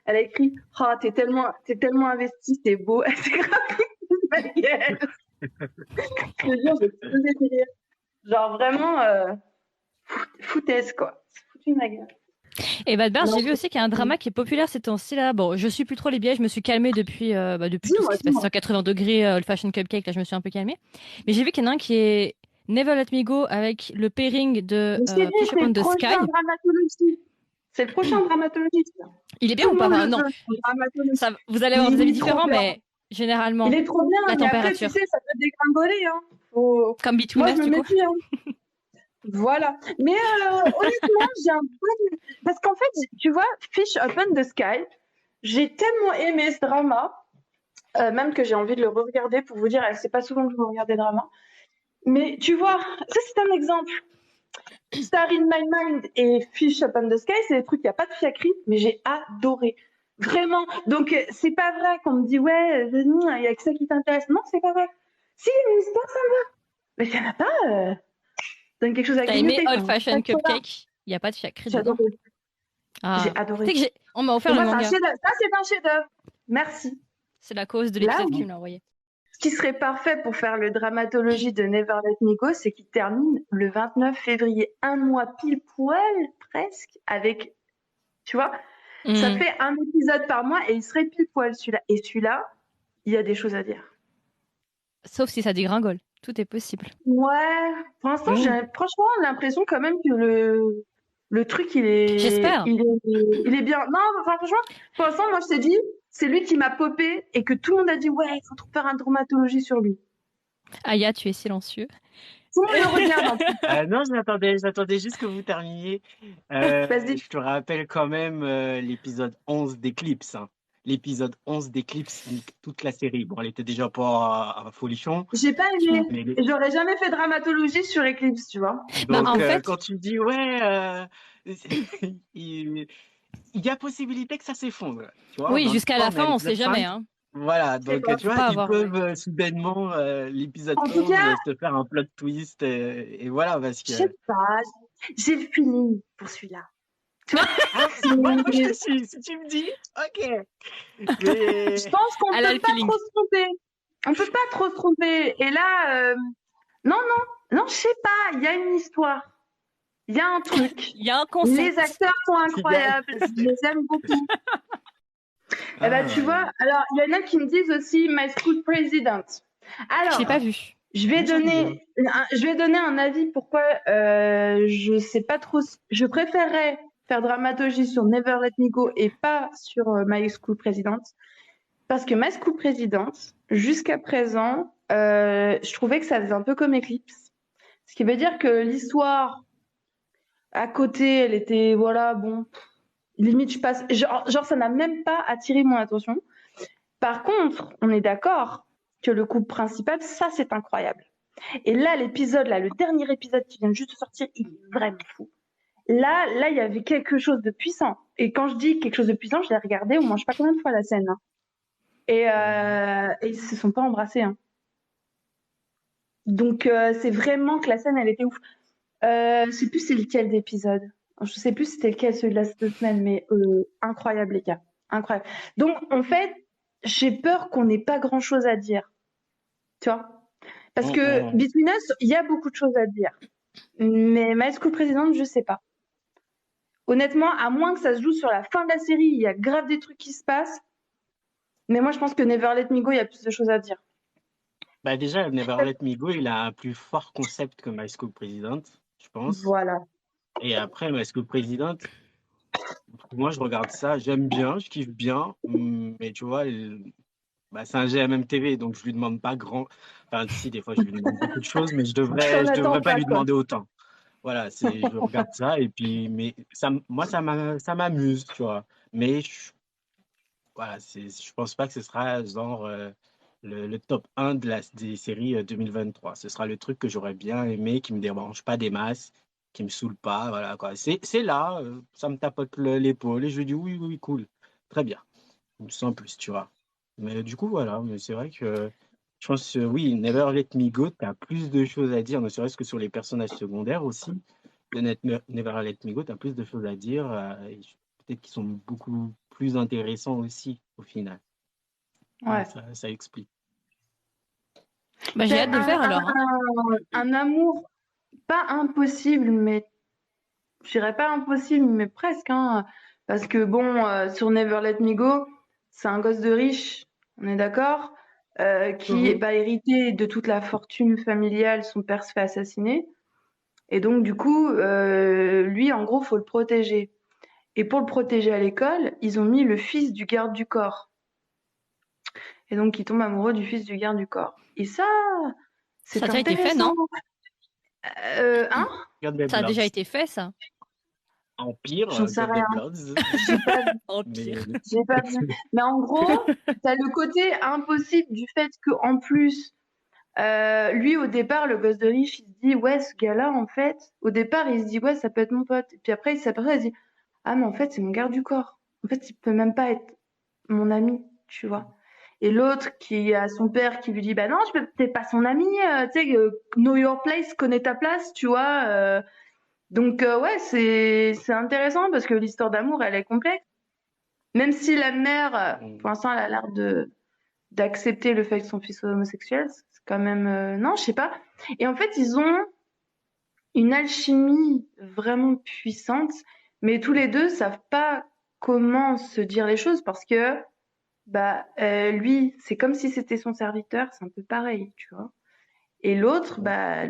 Elle a écrit, oh, t'es tellement investi, c'est beau. Elle s'est grave ma gueule. Je te jure, j'ai explosé de rire. Genre vraiment, foutaise, quoi. C'est foutu ma gueule. Et Bad Bears, Non, j'ai vu aussi qu'il y a un drama qui est populaire ces temps-ci là. Bon, je suis plus trop les biais, je me suis calmée depuis tout ce qui se passe dis-moi. 180 degrés, Old Fashion Cupcake, là je me suis un peu calmée. Mais j'ai vu qu'il y en a un qui est Never Let Me Go avec le pairing de Mais c'est dit, Fish c'est Upon le the Sky. prochain dramatologie. C'est le prochain dramatologiste. Il est bien Tout ou le pas? monde Enfin, le non, veut, le dramatologiste. ça, vous allez avoir des Il avis est trop différents, bien. mais généralement, Il est trop bien, la mais après, tu température. sais, ça peut dégringoler. Hein. Comme Between Moi, Us, je me du coup. méfie. Hein. Voilà. Mais honnêtement, j'ai un peu... Parce qu'en fait, tu vois, Fish Upon the Sky, j'ai tellement aimé ce drama, même que j'ai envie de le re-regarder pour vous dire, c'est pas souvent que je regarde des dramas. Mais tu vois, ça c'est un exemple. Star in My Mind et Fish Upon the Sky, c'est des trucs, il n'y a pas de fiacrite, mais j'ai adoré. Vraiment. Donc, c'est pas vrai qu'on me dit, ouais, il y a que ça qui t'intéresse. Non, c'est pas vrai. Si, une histoire, ça me va. Mais il n'y en a pas. Donne quelque chose à T'as aimé grignoter. Old Enfin, pas Fashion de chocolat. Cupcake? Il n'y a pas de fiacré J'ai dedans. adoré. J'ai Ah, tu sais adoré. que on m'a offert Pour le moi, c'est un manga. chef-d'œuvre. Ça, c'est un chef-d'œuvre. Merci. C'est la cause de Là, l'épisode qui me l'a envoyé. ce qui serait parfait pour faire le dramatologie de Never Let Me Go, c'est qu'il termine le 29 février, un mois pile poil, presque, avec, tu vois, ça fait un épisode par mois et il serait pile poil celui-là. Et celui-là, il y a des choses à dire. Sauf si ça dégringole. Tout est possible. Ouais, pour l'instant, Oui. j'ai franchement l'impression quand même que le truc, J'espère. il est bien. Non, enfin, franchement, pour l'instant, moi, je t'ai dit, c'est lui qui m'a popé et que tout le monde a dit, ouais, il faut trop faire une dramaturgie sur lui. Aya, tu es silencieux. Tout le monde le regarde en plus. Non, j'attendais juste que vous terminiez. Vas-y. Je te rappelle quand même l'épisode 11 d'Eclipse. Hein. L'épisode 11 d'Eclipse nique toute la série. Bon, elle était déjà pas folichon. J'ai pas aimé. Mais J'aurais jamais fait dramatologie sur Eclipse, tu vois. Bah, donc, en fait, quand tu dis, ouais, il y a possibilité que ça s'effondre. Tu vois, oui, dans le jusqu'à la sport, mais à fin, on sait l'épisode jamais. 5, Hein. voilà. C'est Donc, pas. tu Faut vois, pas ils avoir. peuvent soudainement, l'épisode En tout 11, cas, se faire un plot twist. Et voilà, parce je sais que. pas. J'ai le feeling pour celui-là. Tu vois. Ah, moi, je te suis. Si tu me dis, ok. Mais. Je pense qu'on Elle a peut le pas feeling. trop se tromper. On peut pas trop se tromper. Et là, non, je sais pas. Il y a une histoire. Il y a un truc. Il y a un Les concept. acteurs sont incroyables. Je les aime beaucoup. Eh ben, tu vois, alors, il y en a qui me disent aussi My School President. Je l'ai pas Alors, vu. je vais donner un avis pourquoi je sais pas trop. Je préférerais faire dramaturgie sur Never Let Me Go et pas sur My School President. Parce que My School President, jusqu'à présent, je trouvais que ça faisait un peu comme Eclipse. Ce qui veut dire que l'histoire à côté, elle était, voilà, bon, limite, je passe. Genre, ça n'a même pas attiré mon attention. Par contre, on est d'accord que le couple principal, ça, c'est incroyable. Et là, le dernier épisode qui vient juste de sortir, il est vraiment fou. Là, il y avait quelque chose de puissant. Et quand je dis quelque chose de puissant, je l'ai regardé au moins je sais pas combien de fois la scène. Hein. Et ils se sont pas embrassés. Hein. Donc c'est vraiment que la scène, elle était ouf. Je sais plus c'est lequel d'épisode. Je sais plus c'était lequel celui de la semaine, mais incroyable les gars, incroyable. Donc en fait, j'ai peur qu'on n'ait pas grand chose à dire, tu vois, parce que Between Us, il y a beaucoup de choses à dire, mais My School President, je sais pas. Honnêtement, à moins que ça se joue sur la fin de la série, il y a grave des trucs qui se passent. Mais moi, je pense que Never Let Me Go, il y a plus de choses à dire. Bah, déjà, Never Let Me Go, il a un plus fort concept que My School President, je pense. Voilà. Et après, My School President, moi, je regarde ça, j'aime bien, je kiffe bien, mais tu vois, bah, c'est un GMM TV, donc je lui demande pas grand. Enfin, si, des fois, je lui demande beaucoup de choses, mais je T'en devrais attends pas pas, lui quoi. demander autant. Voilà, je regarde ça, et puis, mais moi, ça m'amuse, tu vois. Mais voilà, je pense pas que ce sera genre le top 1 des séries 2023. Ce sera le truc que j'aurais bien aimé, qui me dérange pas des masses, qui me saoule pas, voilà quoi. C'est là, ça me tapote l'épaule et je dis oui, oui, oui, cool, très bien. Sans plus, tu vois. Mais du coup, voilà, mais c'est vrai que Je pense que oui, Never Let Me Go, tu as plus de choses à dire, ne serait-ce que sur les personnages secondaires aussi. De Never Let Me Go, tu as plus de choses à dire, et peut-être qu'ils sont beaucoup plus intéressants aussi, au final. Ouais. Ça explique. Bah, j'ai C'est hâte de le faire alors. Hein. un amour pas impossible, mais je dirais pas impossible, mais presque. Hein, parce que bon, sur Never Let Me Go, c'est un gosse de riche, on est d'accord, qui va hériter de toute la fortune familiale. Son père se fait assassiner. Et donc, du coup, lui, en gros, faut le protéger. Et pour le protéger à l'école, ils ont mis le fils du garde du corps. Et donc, il tombe amoureux du fils du garde du corps. Et ça, c'est Ça a déjà été fait, intéressant. non? Hein? Regarde Bad Ça a déjà Bloods. été fait, ça. J'en Empire sais de rien. Bad Bloods. J'ai pas vu. Empire. J'ai pas vu. Mais en gros, t'as le côté impossible du fait qu'en plus, lui, au départ, le gosse de riche, il se dit, ouais, ce gars-là, en fait, au départ, il se dit, ouais, ça peut être mon pote. Et puis après, il s'aperçoit, il se dit, ah, mais en fait, c'est mon garde du corps. En fait, il peut même pas être mon ami, tu vois. Et l'autre qui a son père qui lui dit, bah non, je peux peut-être pas son ami, tu sais, know your place, connais ta place, tu vois. Donc, ouais, c'est intéressant parce que l'histoire d'amour, elle est complexe. Même si la mère, pour l'instant, elle a l'air d'accepter le fait que son fils soit homosexuel, c'est quand même, non, je sais pas. Et en fait, ils ont une alchimie vraiment puissante, mais tous les deux savent pas comment se dire les choses parce que bah lui, c'est comme si c'était son serviteur, c'est un peu pareil, tu vois. Et l'autre, bah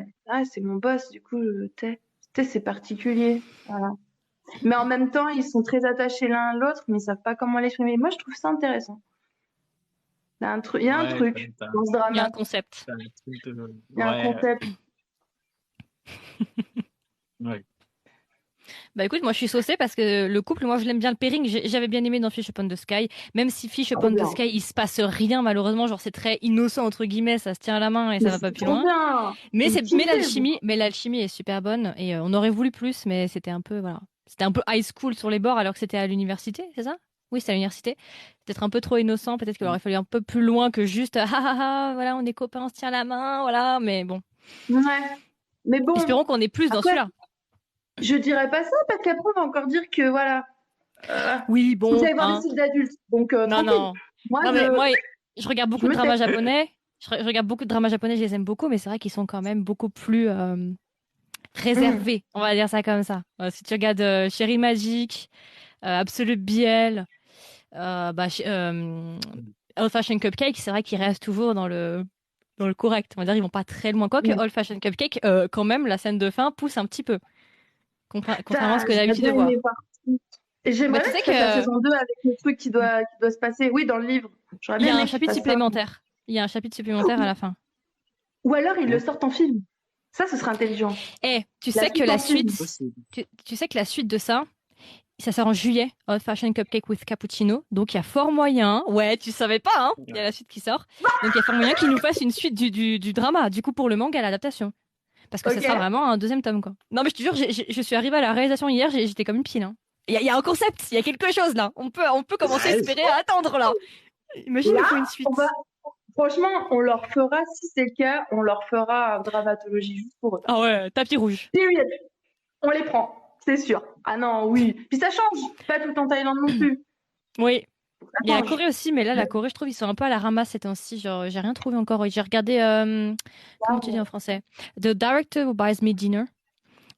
c'est mon boss, du coup, tu sais, c'est particulier. Voilà. Mais en même temps, ils sont très attachés l'un à l'autre, mais ils savent pas comment l'exprimer. Moi, je trouve ça intéressant. Il y a un truc, il y a un truc dans ce Il y a drama. un concept. Il y a un concept. Ouais. Bah écoute, moi je suis saucée parce que le couple, moi je l'aime bien le pairing. J'avais bien aimé dans Fish Upon the Sky, même si Fish Upon the Sky, il se passe rien malheureusement, genre c'est très innocent entre guillemets, ça se tient à la main et ça va pas plus loin. Bien. Mais l'alchimie est super bonne et on aurait voulu plus, mais c'était un peu voilà, c'était un peu high school sur les bords alors que c'était à l'université, c'est ça? Oui, c'est à l'université. Peut-être un peu trop innocent, peut-être qu'il aurait fallu un peu plus loin que juste ah ah ah, voilà, on est copains, on se tient la main, voilà, mais bon. Ouais. Mais bon. Espérons qu'on ait plus dans celui-là. Je dirais pas ça parce qu'après on va encore dire que voilà. Oui, bon. Vous allez voir des sites d'adultes, donc non. Moi, je regarde beaucoup de dramas japonais. Je regarde beaucoup de dramas japonais, je les aime beaucoup, mais c'est vrai qu'ils sont quand même beaucoup plus réservés. On va dire ça comme ça. Si tu regardes Cherry Magic, Absolute BL, Old Fashioned Cupcake, c'est vrai qu'ils restent toujours dans le correct. On va dire ils vont pas très loin. Quoique Old Fashioned Cupcake, quand même, la scène de fin pousse un petit peu. Contrairement à ce que j'ai l'habitude de voir. Et j'aimerais que la saison 2 avec le truc qui doit se passer. Oui, dans le livre. Il y a un chapitre supplémentaire. Il y a un chapitre supplémentaire à la fin. Ou alors ils le sortent en film. Ça, ce serait intelligent. Tu sais que la suite, tu sais que la suite de ça, ça sort en juillet, Old Fashioned Cupcake with Cappuccino. Donc il y a fort moyen. Ouais, tu savais pas, hein? Il y a la suite qui sort. Donc il y a fort moyen qu'ils nous fassent une suite du drama. Du coup, pour le manga, l'adaptation. Parce que ça sera vraiment un deuxième tome, quoi. Non, mais je te jure, je suis arrivée à la réalisation hier, j'étais comme une pile. Hein. Il y a un concept, il y a quelque chose là. On peut commencer à espérer à attendre là. Imagine il faut une suite. Franchement, on leur fera, si c'est le cas, on leur fera un dramatologie juste pour eux. Ah ouais, tapis rouge. Period. On les prend, c'est sûr. Ah non, oui. Puis ça change, pas tout en Thaïlande non plus. Oui. Il y a la Corée aussi, mais là, la Corée, je trouve, ils sont un peu à la ramasse ces temps-ci. Genre, j'ai rien trouvé encore. J'ai regardé, comment tu dis en français? The Director Who Buys Me Dinner.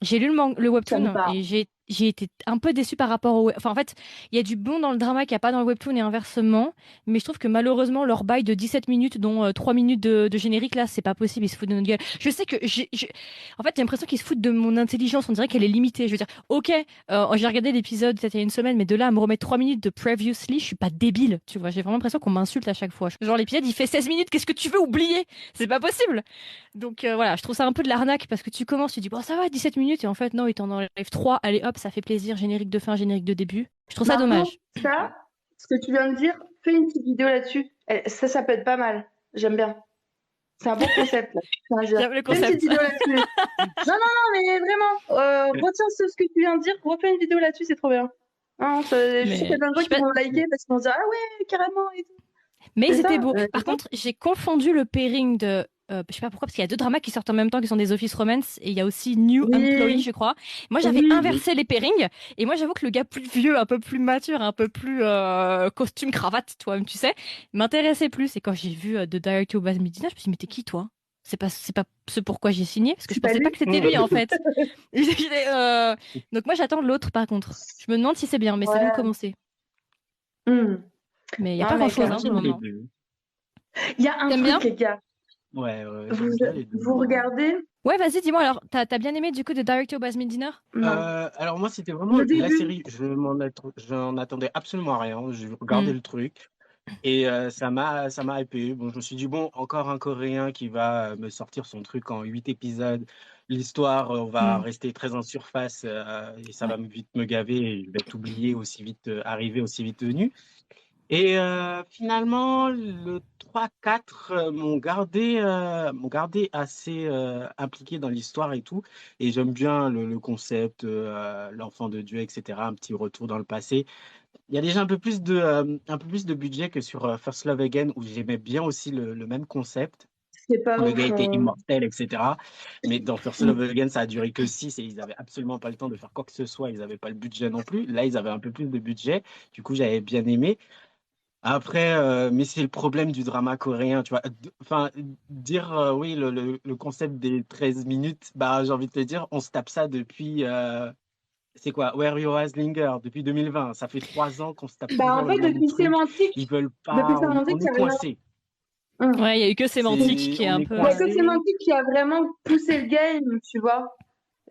J'ai lu le webtoon et j'ai été un peu déçue par rapport au... Enfin, en fait, il y a du bon dans le drama qu'il n'y a pas dans le webtoon et inversement. Mais je trouve que malheureusement, leur bail de 17 minutes, dont 3 minutes de générique, là, c'est pas possible. Ils se foutent de notre gueule. Je sais que... En fait, j'ai l'impression qu'ils se foutent de mon intelligence. On dirait qu'elle est limitée. Je veux dire, ok, j'ai regardé l'épisode peut-être il y a une semaine, mais de là à me remettre 3 minutes de previously, je suis pas débile. Tu vois, j'ai vraiment l'impression qu'on m'insulte à chaque fois. Genre, l'épisode, il fait 16 minutes. Qu'est-ce que tu veux oublier? C'est pas possible. Donc voilà, je trouve ça un peu de l'arnaque parce que tu commences, tu dis, bon, ça va, 17 minutes. Et en fait, non, il t'en enlève 3. Allez, hop, ça fait plaisir. Générique de fin, générique de début. Je trouve ça dommage. Ça, ce que tu viens de dire, fais une petite vidéo là-dessus. Ça peut être pas mal. J'aime bien. C'est un bon concept. J'aime le concept. Fais une petite vidéo là-dessus. non, mais vraiment, retiens ce que tu viens de dire. Refais une vidéo là-dessus, c'est trop bien. Je sais qu'il y a plein de gens qui vont liker parce qu'ils vont se dire, ah ouais, carrément et tout. Mais C'est c'était ça, beau. c'est Par ça. contre, j'ai confondu le pairing de. Je sais pas pourquoi, parce qu'il y a deux dramas qui sortent en même temps qui sont des Office Romance et il y a aussi New Employee, Oui, je crois. Moi, j'avais oui. Oui. inversé les pairings et moi, j'avoue que le gars plus vieux, un peu plus mature, un peu plus costume, cravate, toi-même, tu sais, m'intéressait plus. Et quand j'ai vu The Director of Baz Medina, je me suis dit, mais t'es qui, toi? C'est pas ce pourquoi j'ai signé, parce que je C'est pas pensais pas lui. que c'était lui, en fait. Donc moi, j'attends l'autre, par contre. Je me demande si c'est bien, mais ça vient de Ouais. commencer. Hmm. Mais il n'y a Non, pas mais grand-chose, Moi, hein, carrément. pour le j'aime les moment. deux. Il y a un T'aimes truc, bien? les gars. Ouais, Vous, j'aime bien les deux. vous regardez Ouais, vas-y, dis-moi alors, t'as bien aimé du coup The Director of Baz Dinner? non, Alors moi, c'était vraiment le la début. série. J'en attendais absolument rien. J'ai regardé Hmm. le truc et ça m'a hypé. Bon, je me suis dit bon, encore un Coréen qui va me sortir son truc en 8 épisodes. L'histoire, on va Hmm. rester très en surface et ça Ouais. va vite me gaver et je vais t'oublier aussi vite, arriver aussi vite venu. Et finalement, le 3-4 m'ont gardé assez impliqué dans l'histoire et tout. Et j'aime bien le concept, l'enfant de Dieu, etc. Un petit retour dans le passé. Il y a déjà un peu plus de budget que sur First Love Again, où j'aimais bien aussi le même concept, C'est pas où le ouf. gars était immortel, etc. Mais dans First Hmm. Love Again, ça a duré que 6 et ils n'avaient absolument pas le temps de faire quoi que ce soit. Ils n'avaient pas le budget non plus. Là, ils avaient un peu plus de budget. Du coup, j'avais bien aimé. Après, mais c'est le problème du drama coréen, tu vois. Enfin, dire oui, le concept des 13 minutes, bah, j'ai envie de te dire, on se tape ça depuis, c'est quoi, Where Your Eyes Linger, depuis 2020. Ça fait 3 ans qu'on se tape Bah, toujours en le fait, même truc. Ils veulent depuis pas, sémantique, on il y est a rien. coincé. Hmm. Ouais, il y a eu que sémantique qui est On un est peu. Il y a que coincé sémantique qui a vraiment poussé le game, tu vois.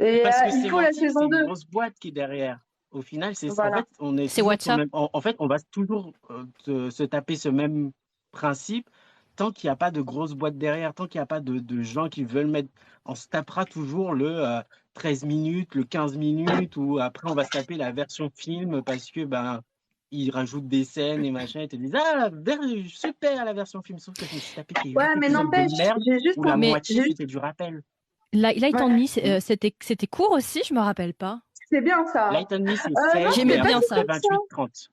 Et parce que il faut la Sémantique, c'est saison une 2. grosse boîte qui est derrière. Au final, c'est ça. En Voilà. fait, on est C'est toujours sur le WhatsApp. même. En fait, on va toujours se taper ce même principe tant qu'il n'y a pas de grosse boîte derrière, tant qu'il n'y a pas de gens qui veulent mettre. On se tapera toujours le 13 minutes, le 15 minutes, ou après on va se taper la version film parce que ben ils rajoutent des scènes et machin et te disent ah super la version film. Sauf que je me suis tapé tes 8 Ouais, mais épisodes de n'empêche, merde j'ai juste où la un... Mais moitié j'ai juste... c'était du rappel. Light Ouais, on Me, c'était court aussi, je me rappelle pas. c'est bien ça. Light on Me, c'est Non, 16, c'était mais J'aimais à pas bien peu si près ça. long que ça. 28-30.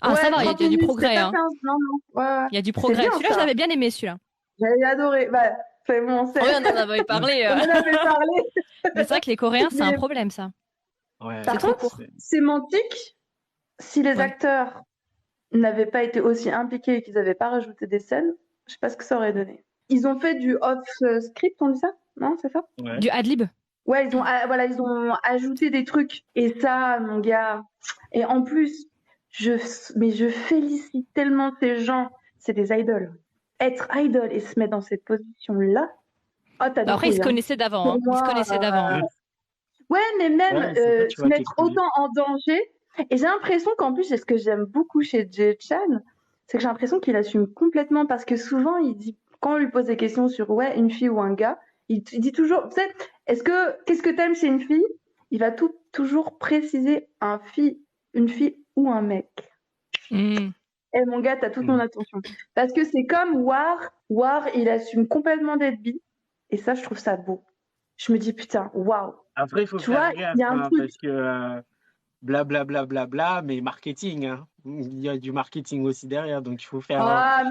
Ah, ça Ouais, va, il y, 30 a il y a du minutes, c'était progrès, pas hein. 15. Non, non. Ouais, Il y a du c'est progrès. bien Celui-là, je ça. l'avais bien aimé, celui-là. J'avais adoré. Bah, c'est bon, Oh oui, on en avait parlé. on en avait parlé. Mais c'est vrai que les Coréens, c'est un Mais problème, ça. C'est par Ouais, trop contre, court. sémantique, si les Ouais. acteurs n'avaient pas été aussi impliqués et qu'ils n'avaient pas rajouté des scènes, je sais pas ce que ça aurait donné. Ils ont fait du off-script, on dit ça? Non, c'est ça? ouais. Du ad-lib. Ouais, voilà, ils ont ajouté des trucs. Et ça, mon gars. Et en plus, mais je félicite tellement ces gens. C'est des idoles. Être idol et se mettre dans cette position-là, oh, t'as Bah, des après, ils se couilles, hein. connaissaient d'avant, Pour hein. Ils se moi, connaissaient d'avant, hein. ouais, mais même Ouais, c'est ça, tu se vois, tes mettre couilles. autant en danger. Et j'ai l'impression qu'en plus, c'est ce que j'aime beaucoup chez Jay Chan, c'est que j'ai l'impression qu'il assume complètement parce que souvent, il dit, quand on lui pose des questions sur ouais, une fille ou un gars, il dit toujours, tu sais, qu'est-ce que t'aimes chez une fille? Il va toujours préciser une fille ou un mec. Hmm. Eh mon gars, t'as toute mon Mm. attention. Parce que c'est comme War. War, il assume complètement d'être bi. Et ça, je trouve ça beau. Je me dis, putain, waouh. Après, il faut Tu faire vois, il gaffe, y a un hein, truc. parce que bla, mais marketing, hein. Il y a du marketing aussi derrière, donc il faut faire, Ah,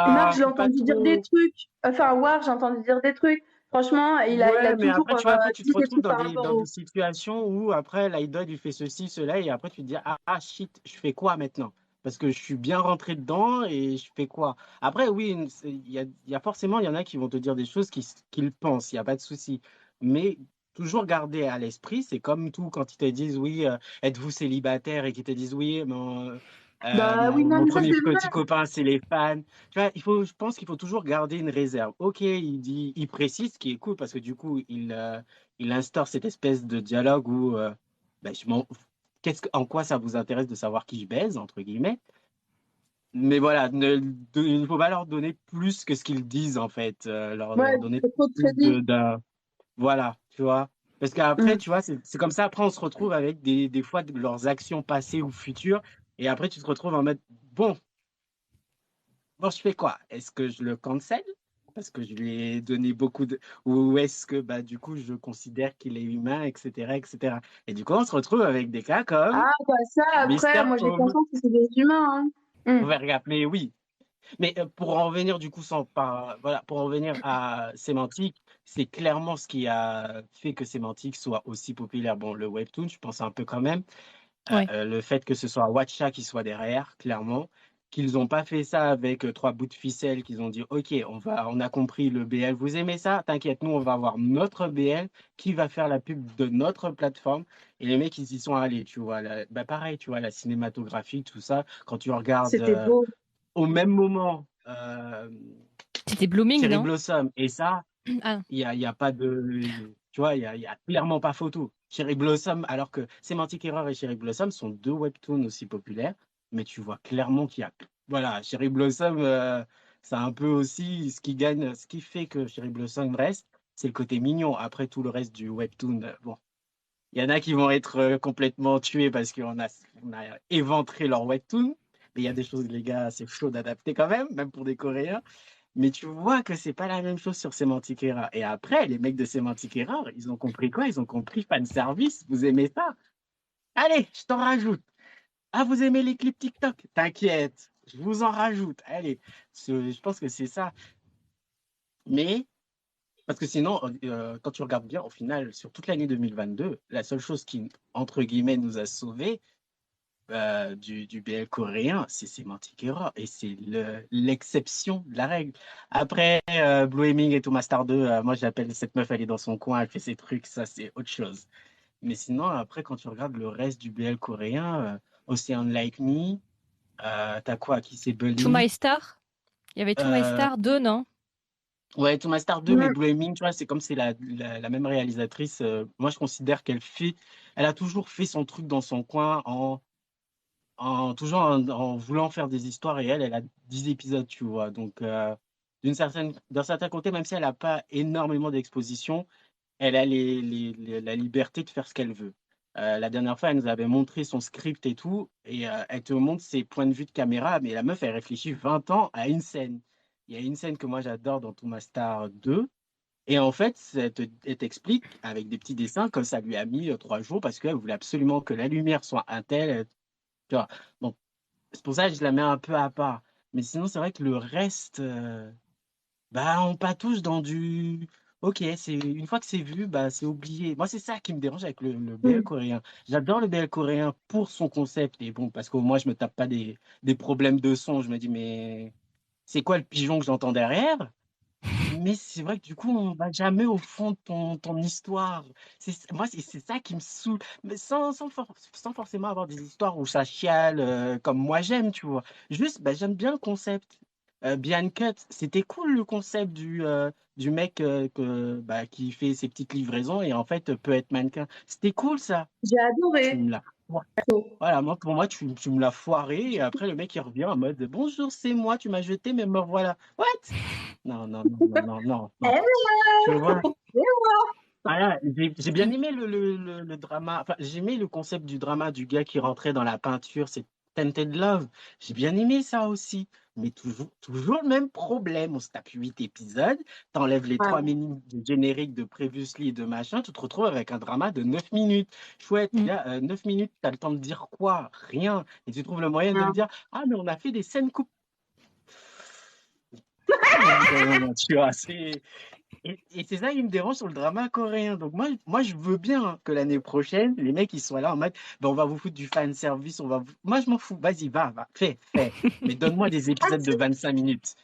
Marc, je l'ai faut pas entendu dire des trop. trucs. Enfin, War, j'ai entendu dire des trucs. Franchement, il a Ouais, mais toujours après, tu vois, après, tu te dit des retrouves trucs dans par des, rapport dans des au. situations où après, l'idol, il fait ceci, cela, et après, tu te dis, shit, je fais quoi maintenant? Parce que je suis bien rentré dedans et je fais quoi? Après, oui, il y a forcément, il y en a qui vont te dire des choses qu'ils pensent, il n'y a pas de souci. Mais toujours garder à l'esprit, c'est comme tout quand ils te disent, oui, êtes-vous célibataire et qu'ils te disent, oui, Bah oui, non, mon mais ça, premier c'est petit vrai. copain, c'est les fans. Tu vois, je pense qu'il faut toujours garder une réserve. Ok, il précise, ce qui est cool parce que du coup, il instaure cette espèce de dialogue où, ben, en quoi ça vous intéresse de savoir qui je baise, entre guillemets. Mais voilà, il ne faut pas leur donner plus que ce qu'ils disent, en fait. Ouais, Leur donner c'est trop de plus crédit. voilà, tu vois. Parce qu'après, Mm. tu vois, c'est comme ça, après, on se retrouve avec des fois leurs actions passées ou futures. Et après, tu te retrouves en mode, bon, je fais quoi? Est-ce que je le cancel? Parce que je lui ai donné beaucoup de. Ou est-ce que bah, du coup, je considère qu'il est humain, etc., etc. Et du coup, on se retrouve avec des cas comme Ah, bah ça, après, Mister moi, j'ai Home. conscience que c'est des humains, hein. Faut Mm. faire gaffe, mais oui. Mais pour en revenir du coup voilà, pour en revenir à Sémantique, c'est clairement ce qui a fait que Sémantique soit aussi populaire. Bon, le webtoon, je pense un peu quand même. Ouais. Le fait que ce soit Watcha qui soit derrière, clairement, qu'ils n'ont pas fait ça avec trois bouts de ficelle, qu'ils ont dit, OK, on a compris le BL, vous aimez ça? T'inquiète, nous, on va avoir notre BL qui va faire la pub de notre plateforme. Et les mecs, ils y sont allés, tu vois. Bah, pareil, tu vois, la cinématographie, tout ça, quand tu regardes C'était beau. au même moment C'était Blooming, Cherry non? Blossom et ça, Ah, il y a pas de. Tu vois, il y a clairement pas photo. Cherry Blossom, alors que Semantic Error et Cherry Blossom sont deux webtoons aussi populaires, mais tu vois clairement qu'il y a. Voilà, Cherry Blossom, c'est un peu aussi ce qui gagne, ce qui fait que Cherry Blossom reste, c'est le côté mignon. Après tout le reste du webtoon, bon, il y en a qui vont être complètement tués parce qu'on a éventré leur webtoon. Mais il y a des choses, les gars, c'est chaud d'adapter quand même pour des Coréens. Mais tu vois que c'est pas la même chose sur Semantic Error. Et après, les mecs de Semantic Error, ils ont compris quoi? Ils ont compris fan service. Vous aimez ça? Allez, je t'en rajoute. Ah, vous aimez les clips TikTok? T'inquiète, je vous en rajoute. Allez, je pense que c'est ça. Mais, parce que sinon, quand tu regardes bien, au final, sur toute l'année 2022, la seule chose qui, entre guillemets, nous a sauvés, du BL coréen, c'est Semantic Error et c'est l'exception de la règle. Après, Blooming et Thomas Star 2, moi j'appelle cette meuf, elle est dans son coin, elle fait ses trucs, ça c'est autre chose. Mais sinon, après, quand tu regardes le reste du BL coréen, Ocean Like Me, t'as quoi qui c'est To Bully? My Star? Il y avait To My Euh, Star 2, non? ouais, Thomas Star 2, mais Mm. Blooming, tu vois, c'est comme c'est la même réalisatrice. Moi, je considère elle a toujours fait son truc dans son coin toujours en voulant faire des histoires et elle a 10 épisodes, tu vois. Donc, d'un certain côté, même si elle n'a pas énormément d'exposition, elle a la liberté de faire ce qu'elle veut. La dernière fois, elle nous avait montré son script et tout, et elle te montre ses points de vue de caméra, mais la meuf, elle réfléchit 20 ans à une scène. Il y a une scène que moi j'adore dans Thomas Star 2, et en fait, elle t'explique avec des petits dessins que ça lui a mis 3 jours parce qu'elle voulait absolument que la lumière soit un tel, tu vois. Donc, c'est pour ça que je la mets un peu à part. Mais sinon, c'est vrai que le reste, bah, on patouche dans du. Ok, une fois que c'est vu, bah, c'est oublié. Moi, c'est ça qui me dérange avec le BL Mm. coréen. J'adore le BL coréen pour son concept. Et bon, parce qu'au moins, je me tape pas des problèmes de son. Je me dis, mais c'est quoi le pigeon que j'entends derrière? Mais c'est vrai que du coup, on va jamais au fond de ton histoire. Moi, c'est ça qui me saoule. Mais sans forcément avoir des histoires où ça chiale, comme moi j'aime, tu vois. Juste, bah, j'aime bien le concept. Beyond Cut, c'était cool le concept du mec bah, qui fait ses petites livraisons et en fait peut être mannequin. C'était cool ça. J'ai Tu adoré. me l'as. Voilà, pour moi, tu me l'as foiré et après le mec il revient en mode bonjour, c'est moi, tu m'as jeté, mais me voilà. What? Non, non, non, non, non, non, non. Tu vois? Voilà, j'ai bien aimé le drama. Enfin, j'ai aimé le concept du drama du gars qui rentrait dans la peinture, c'est Tainted Love. J'ai bien aimé ça aussi. Mais toujours le même problème. On se tape 8 épisodes, t'enlèves les 3 minutes de générique de Previously et de machin, tu te retrouves avec un drama de 9 minutes. Chouette, Mm. gars, 9 minutes, t'as le temps de dire quoi? Rien. Et tu trouves le moyen de me Ouais. dire, ah, mais on a fait des scènes coupées. Au bout d'un moment, tu vois, et c'est ça qui me dérange sur le drama coréen. Donc moi je veux bien hein, que l'année prochaine, les mecs ils soient là en mode, ben, on va vous foutre du fan service, moi je m'en fous, vas-y, va, fais. Mais donne-moi des Ah, épisodes de 25 minutes.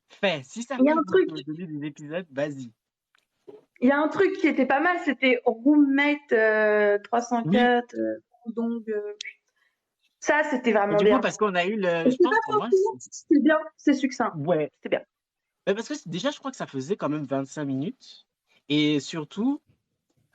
Fais. Si ça il y a fait un de truc, me donner des épisodes, vas-y. il y a un truc qui était pas mal, c'était Roommate Oui. 304. Donc, ça, c'était Et vraiment du coup, bien. parce qu'on a eu Et je c'est pense pas pour trop moi, court, c'est bien, c'est succinct. ouais. C'était bien. Parce que déjà, je crois que ça faisait quand même 25 minutes. Et surtout,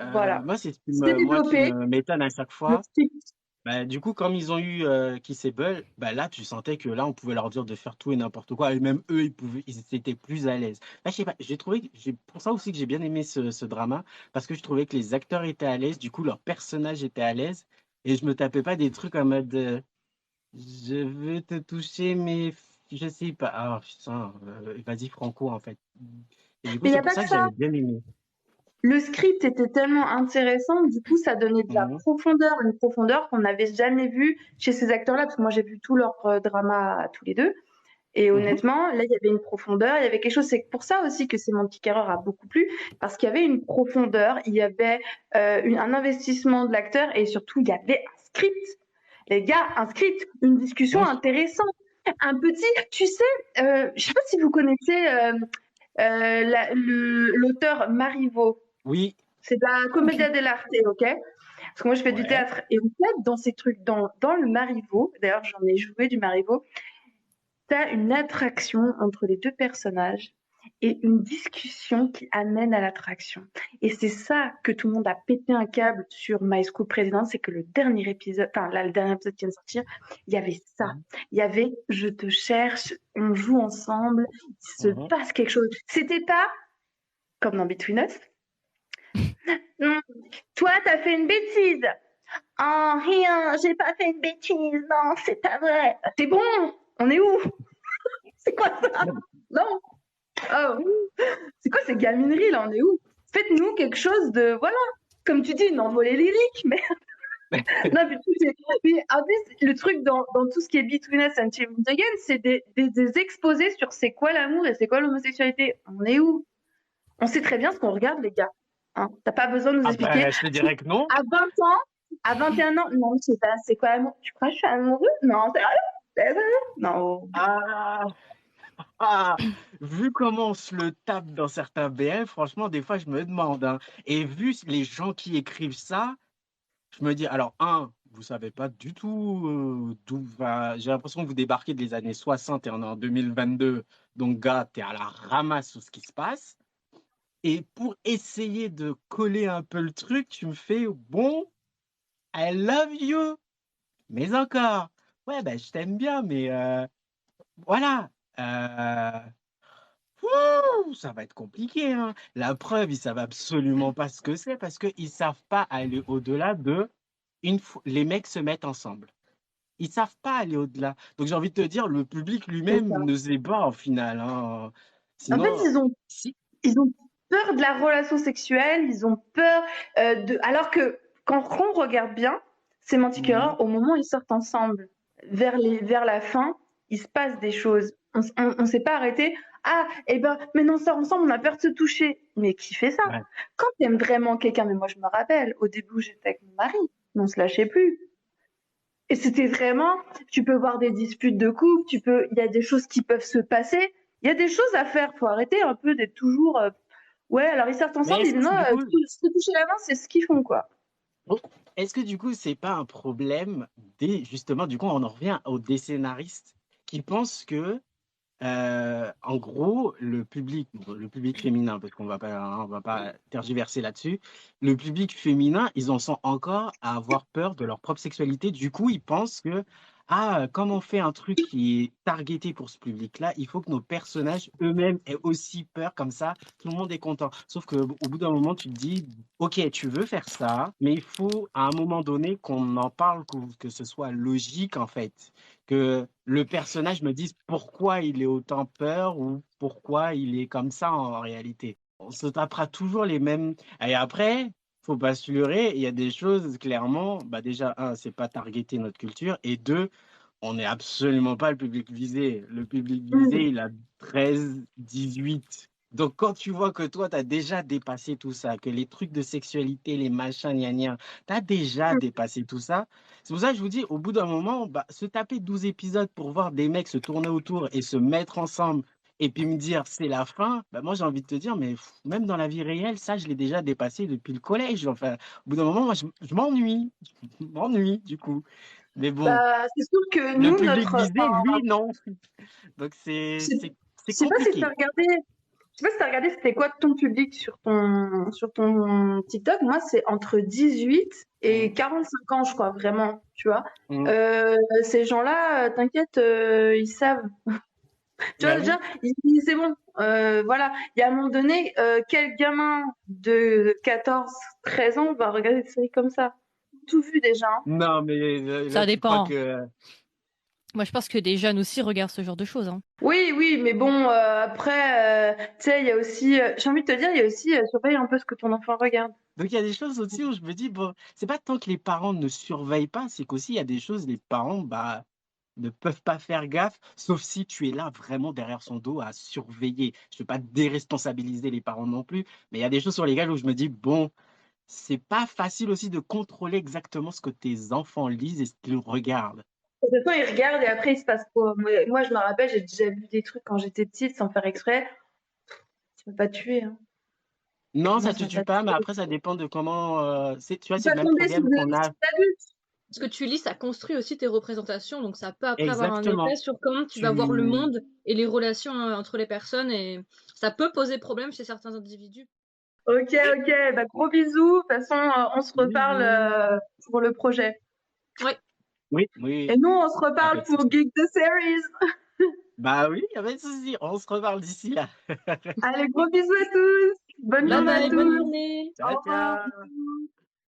Voilà. moi, c'est ce C'était qui développé, me m'étonne à chaque le fois. script. Bah, du coup, comme ils ont eu Kissable, bah, là, tu sentais que là, on pouvait leur dire de faire tout et n'importe quoi. Et même eux, ils étaient plus à l'aise. Là, je sais pas, j'ai trouvé, pour ça aussi que j'ai bien aimé ce drama, parce que je trouvais que les acteurs étaient à l'aise, du coup, leurs personnages étaient à l'aise. Et je me tapais pas des trucs en mode je veux te toucher, mais je sais pas. Ah, putain, vas-y, Franco, en fait. Et du coup, Mais il n'y c'est a pour pas ça que que ça. j'avais bien aimé. Le script était tellement intéressant, du coup, ça donnait de la Mhm. profondeur, une profondeur qu'on n'avait jamais vue chez ces acteurs-là, parce que moi, j'ai vu tout leur drama tous les deux. Et Mhm. honnêtement, là, il y avait une profondeur, il y avait quelque chose. C'est pour ça aussi que Sémantique Erreur a beaucoup plu, parce qu'il y avait une profondeur, il y avait un investissement de l'acteur et surtout, il y avait un script. Les gars, un script, une discussion Oui, intéressante. Un petit, tu sais, je sais pas si vous connaissez l'auteur Marivaux. oui. C'est de la Ok. commedia dell'arte, ok? Parce que moi, je fais du Ouais. théâtre. Et en fait, dans ces trucs, dans le Marivaux, d'ailleurs, j'en ai joué du Marivaux, t'as une attraction entre les deux personnages et une discussion qui amène à l'attraction. Et c'est ça que tout le monde a pété un câble sur My School President, c'est que le dernier épisode, enfin là, le dernier épisode qui vient de sortir, il y avait ça. Mhm. Il y avait je te cherche, on joue ensemble, il se Mhm. passe quelque chose. C'était pas comme dans Between Us. Non, toi, t'as fait une bêtise. Oh, rien, j'ai pas fait une bêtise. Non, c'est pas vrai. C'est bon, on est où? C'est quoi ça? Non. Oh, c'est quoi ces gamineries là? On est où? Faites-nous quelque chose de, voilà, comme tu dis, une envolée lyrique, mais non, mais en plus, le truc dans tout ce qui est Between Us and Children Again, c'est des exposés sur c'est quoi l'amour et c'est quoi l'homosexualité. On est où? On sait très bien ce qu'on regarde, les gars. Hein, t'as pas besoin de nous Ah expliquer. ben, je te dirais que non. À 20 ans, à 21 ans, non, je sais pas, c'est quoi l'amour? Tu crois que je suis amoureux? Non, sérieux? Sérieux? Non. Ah, ah, vu comment on se le tape dans certains BL, franchement, des fois, je me demande, hein. Et vu les gens qui écrivent ça, je me dis, alors, vous savez pas du tout d'où va. J'ai l'impression que vous débarquez des années 60 et on est en 2022. Donc, gars, t'es à la ramasse sur ce qui se passe. Et pour essayer de coller un peu le truc, tu me fais, bon, I love you, mais encore. Ouais, ben, je t'aime bien, mais voilà. Euh, ça va être compliqué, hein. La preuve, ils savent absolument pas ce que c'est parce qu'ils savent pas aller au-delà de les mecs se mettent ensemble. Ils savent pas aller au-delà. Donc j'ai envie de te dire, le public C'est lui-même ça. ne sait pas en final, hein. En fait, Sinon, si. ils ont peur de la relation sexuelle, ils ont peur alors que quand on regarde bien, Sémantique Mhm. Erreur, au moment où ils sortent ensemble, vers la fin, il se passe des choses. On s'est pas arrêté. Ah, eh ben, maintenant on sort ensemble, on a peur de se toucher. Mais qui fait ça? Ouais. Quand t'aimes vraiment quelqu'un, mais moi je me rappelle, au début j'étais avec mon mari, mais on se lâchait plus. Et c'était vraiment, tu peux voir des disputes de couple, il y a des choses qui peuvent se passer, il y a des choses à faire. Faut arrêter un peu d'être toujours, ouais. Alors ils sortent Mais ensemble, est-ce ils que disent non, du coup, se toucher la main, c'est ce qu'ils font quoi. est-ce que du coup, c'est pas un problème justement, du coup, on en revient des scénaristes qui pensent que en gros, le public féminin, parce qu'on va pas, hein, on va pas tergiverser là-dessus, le public féminin, ils en sont encore à avoir peur de leur propre sexualité. Du coup, ils pensent que, comme on fait un truc qui est targeté pour ce public-là, il faut que nos personnages eux-mêmes aient aussi peur, comme ça, tout le monde est content. Sauf qu'au bout d'un moment, tu te dis, ok, tu veux faire ça, mais il faut à un moment donné qu'on en parle, que ce soit logique en fait, que le personnage me dise pourquoi il est autant peur ou pourquoi il est comme ça en réalité. On se tapera toujours les mêmes. Et après, faut pas se leurrer, il y a des choses clairement, bah déjà, c'est pas targeter notre culture, et deux, on n'est absolument pas le public visé. Le public visé, Mm. il a 13, 18. Donc, quand tu vois que toi, tu as déjà dépassé tout ça, que les trucs de sexualité, les machins, gna gna, tu as déjà dépassé tout ça, c'est pour ça que je vous dis, au bout d'un moment, bah, se taper 12 épisodes pour voir des mecs se tourner autour et se mettre ensemble et puis me dire c'est la fin, bah, moi j'ai envie de te dire, mais même dans la vie réelle, ça, je l'ai déjà dépassé depuis le collège. Enfin, au bout d'un moment, moi, je m'ennuie. Je m'ennuie, du coup. Mais bon, Bah, c'est sûr que le nous, public notre, visé, lui, non. Donc, je sais c'est je sais pas si t'as compliqué. regardé, je sais pas si t'as regardé, c'était quoi ton public sur ton TikTok. Moi, c'est entre 18 et Mhm. 45 ans, je crois, vraiment, tu vois. Mhm. Ces gens-là, t'inquiète, ils savent. Tu vois, Bah déjà, oui. c'est bon. Voilà. Il y a un moment donné, quel gamin de 14, 13 ans va regarder des séries comme ça? Tout vu déjà, hein. Non, mais là, Ça tu crois dépend. que. Moi, je pense que des jeunes aussi regardent ce genre de choses, hein. Oui, oui, mais bon, après, tu sais, il y a aussi, j'ai envie de te dire, il y a aussi, surveille un peu ce que ton enfant regarde. Donc, il y a des choses aussi où je me dis, bon, c'est pas tant que les parents ne surveillent pas, c'est qu'aussi, il y a des choses, les parents, bah, ne peuvent pas faire gaffe, sauf si tu es là vraiment derrière son dos à surveiller. Je ne veux pas déresponsabiliser les parents non plus, mais il y a des choses sur lesquelles où je me dis: «Bon, c'est pas facile aussi de contrôler exactement ce que tes enfants lisent et ce qu'ils regardent». De toute façon, ils regardent et après, il se passe quoi? Moi, je me rappelle, j'ai déjà vu des trucs quand j'étais petite sans faire exprès. Ça m'a pas tué, hein. Non, Moi, ça te ça m'a tue pas pas, mais tué. après ça dépend de comment, tu vois, Faut c'est le pas même tomber sous problème le qu'on a. sous l'adulte. Ce que tu lis, ça construit aussi tes représentations, donc ça peut après avoir un effet Exactement. sur comment tu vas voir le Tu monde et les relations entre les personnes, et ça peut poser problème chez certains individus. Ok, ok. Bah, gros bisous. De toute façon, on se reparle Bisous. pour le projet. Ouais. Oui, oui, Et nous, on se y a pas reparle de pour souci. Geek the Series. Bah oui, y a pas de souci, on se reparle d'ici là. Allez, gros bisous à tous. Bonne Bye journée à bye, bonne tous. journée. Au Ciao, revoir. ciao.